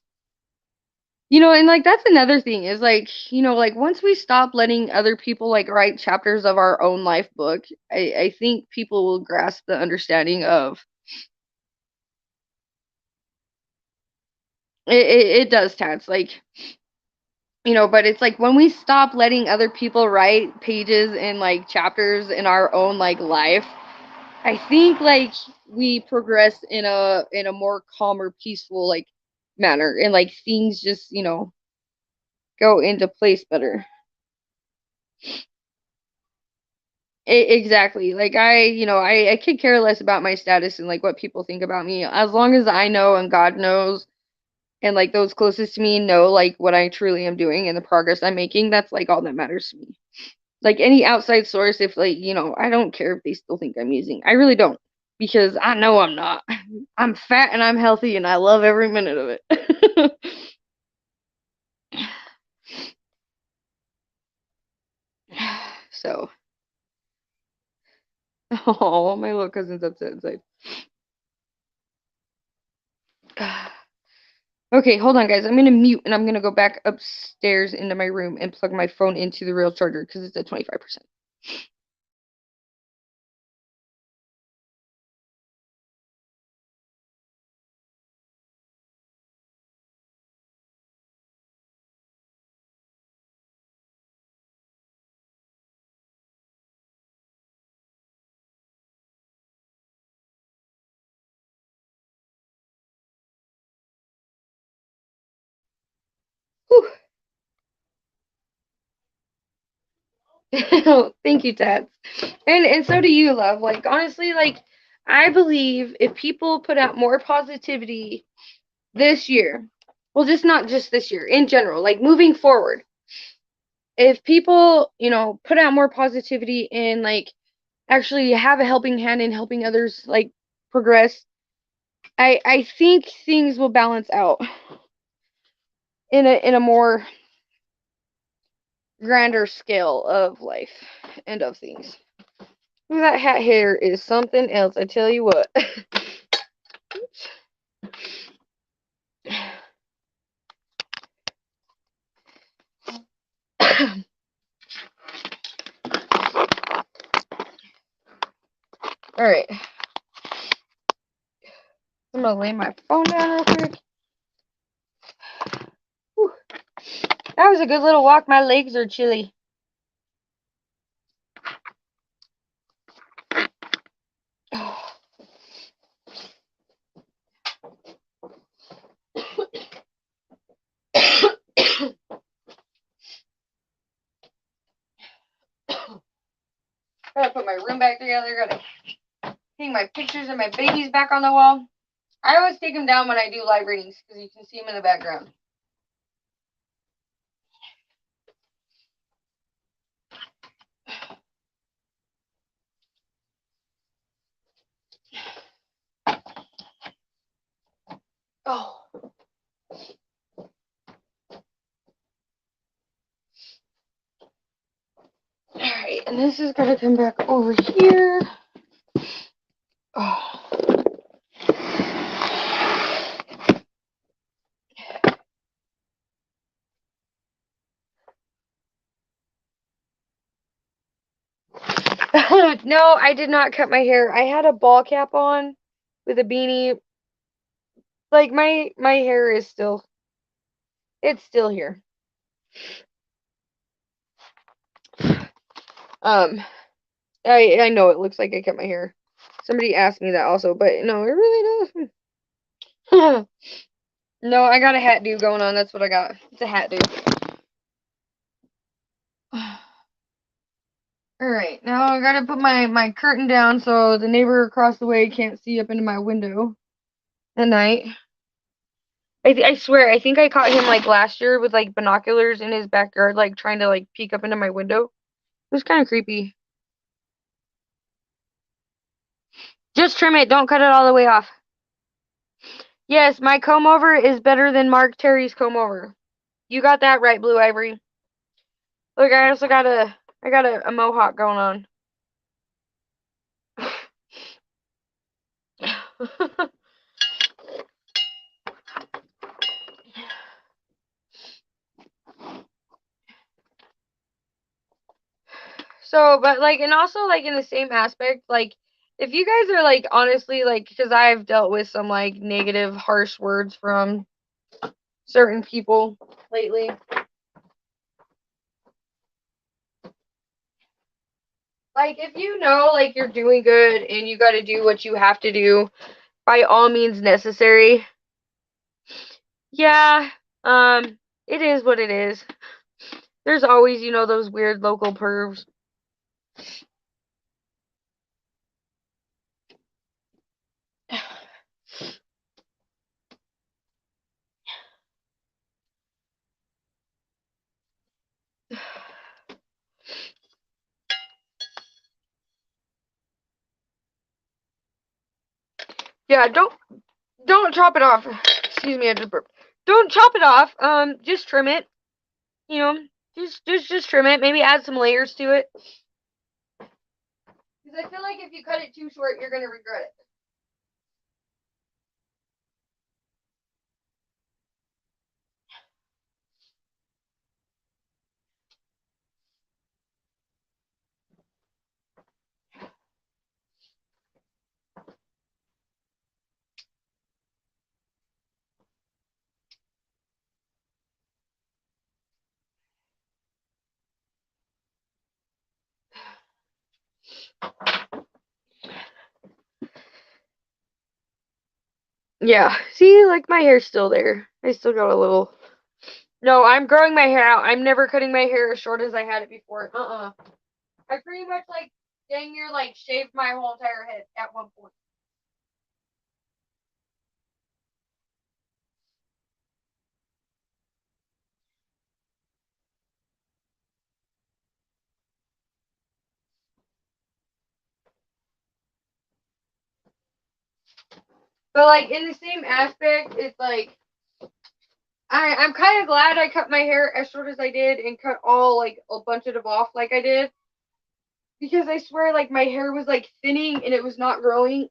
Speaker 1: and like that's another thing is like, like once we stop letting other people like write chapters of our own life book, I think people will grasp the understanding of it does, Tats. Like, but it's like when we stop letting other people write pages and like chapters in our own like life, I think like we progress in a more calmer, peaceful like manner and like things just, go into place better. Exactly. Like I could care less about my status and like what people think about me as long as I know and God knows and like those closest to me know like what I truly am doing and the progress I'm making. That's like all that matters to me. Like any outside source, if like, I don't care if they still think I'm using. I really don't. Because I know I'm not. I'm fat and I'm healthy and I love every minute of it. So, oh, my little cousin's upset inside. Okay, hold on, guys. I'm gonna mute and I'm gonna go back upstairs into my room and plug my phone into the real charger because it's at 25%. Thank you, Tats. And so do you, love. Like honestly, like I believe if people put out more positivity this year, well, just not just this year, in general, like moving forward, if people, put out more positivity and like actually have a helping hand in helping others like progress, I think things will balance out in a more grander scale of life and of things. That hat hair is something else, I tell you what. Alright. I'm gonna lay my phone down real quick. Whew. That was a good little walk. My legs are chilly. Gotta put my room back together. Gotta hang my pictures of my babies back on the wall. I always take them down when I do live readings because you can see them in the background. Oh. Alright, and this is gonna come back over here. Oh. No, I did not cut my hair. I had a ball cap on with a beanie. Like my hair is still, it's still here. Um, I know it looks like I cut my hair. Somebody asked me that also, but no, it really does. No, I got a hat do going on. That's what I got. It's a hat do. Alright, now I gotta put my curtain down so the neighbor across the way can't see up into my window at night. I swear, I think I caught him like last year with like binoculars in his backyard, like trying to like peek up into my window. It was kind of creepy. Just trim it, don't cut it all the way off. Yes, my comb over is better than Mark Terry's comb over. You got that right, Blue Ivory. Look, I also got a mohawk going on. So, but like, and also like in the same aspect, like, if you guys are like honestly like, because I've dealt with some like negative, harsh words from certain people lately. Like, if you know like you're doing good and you got to do what you have to do by all means necessary. Yeah, it is what it is. There's always, those weird local pervs. Yeah, don't chop it off. Excuse me, I just burped. Don't chop it off. Just trim it. You know, just trim it. Maybe add some layers to it. Because I feel like if you cut it too short, you're gonna regret it. Yeah. See, like my hair's still there. I still got a little. No, I'm growing my hair out. I'm never cutting my hair as short as I had it before. I pretty much like dang near like shaved my whole entire head at one point. But like in the same aspect, it's like I'm kind of glad I cut my hair as short as I did and cut all like a bunch of it off like I did, because I swear like my hair was like thinning and it was not growing.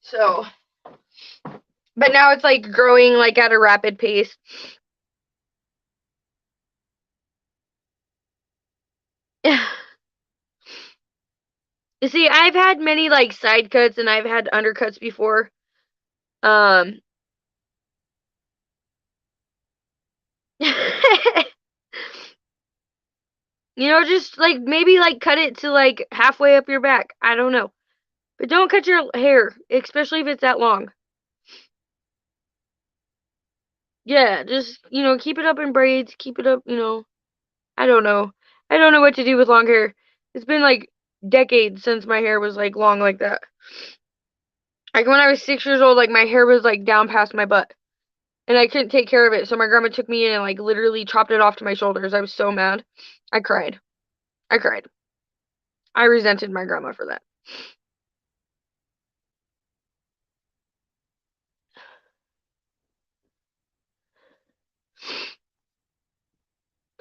Speaker 1: So, but now it's like growing like at a rapid pace. You see, I've had many like side cuts and I've had undercuts before. Um, just like maybe like cut it to like halfway up your back. I don't know. But don't cut your hair, especially if it's that long. Yeah, just, keep it up in braids, keep it up. I don't know. I don't know what to do with long hair. It's been like decades since my hair was like long like that. Like when I was 6 years old, like my hair was like down past my butt. And I couldn't take care of it, so my grandma took me in and like literally chopped it off to my shoulders. I was so mad. I cried. I cried. I resented my grandma for that.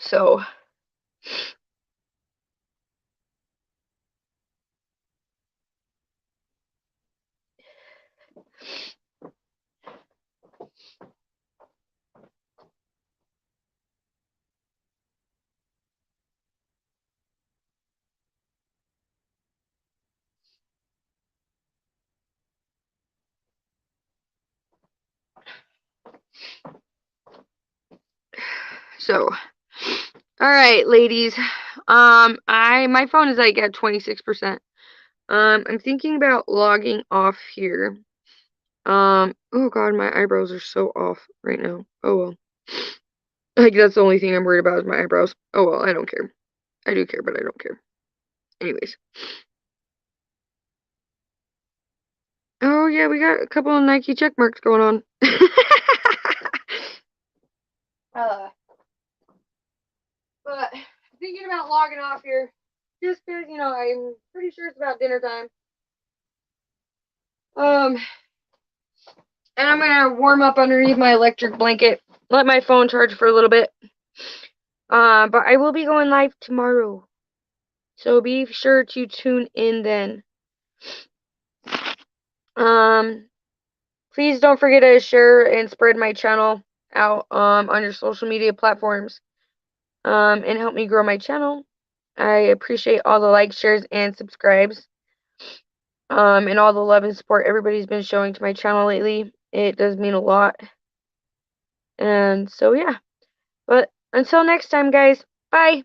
Speaker 1: So, so, all right, ladies. My phone is like at 26%. I'm thinking about logging off here. Oh God, my eyebrows are so off right now. Oh well. Like that's the only thing I'm worried about is my eyebrows. Oh well, I don't care. I do care, but I don't care. Anyways. Oh yeah, we got a couple of Nike check marks going on. uh, but thinking about logging off here, just because I'm pretty sure it's about dinner time. Um, and I'm gonna warm up underneath my electric blanket, let my phone charge for a little bit. But I will be going live tomorrow, so be sure to tune in then. Um, please don't forget to share and spread my channel out on your social media platforms. And help me grow my channel. I appreciate all the likes, shares, and subscribes. And all the love and support everybody's been showing to my channel lately. It does mean a lot. And so yeah. But until next time, guys. Bye.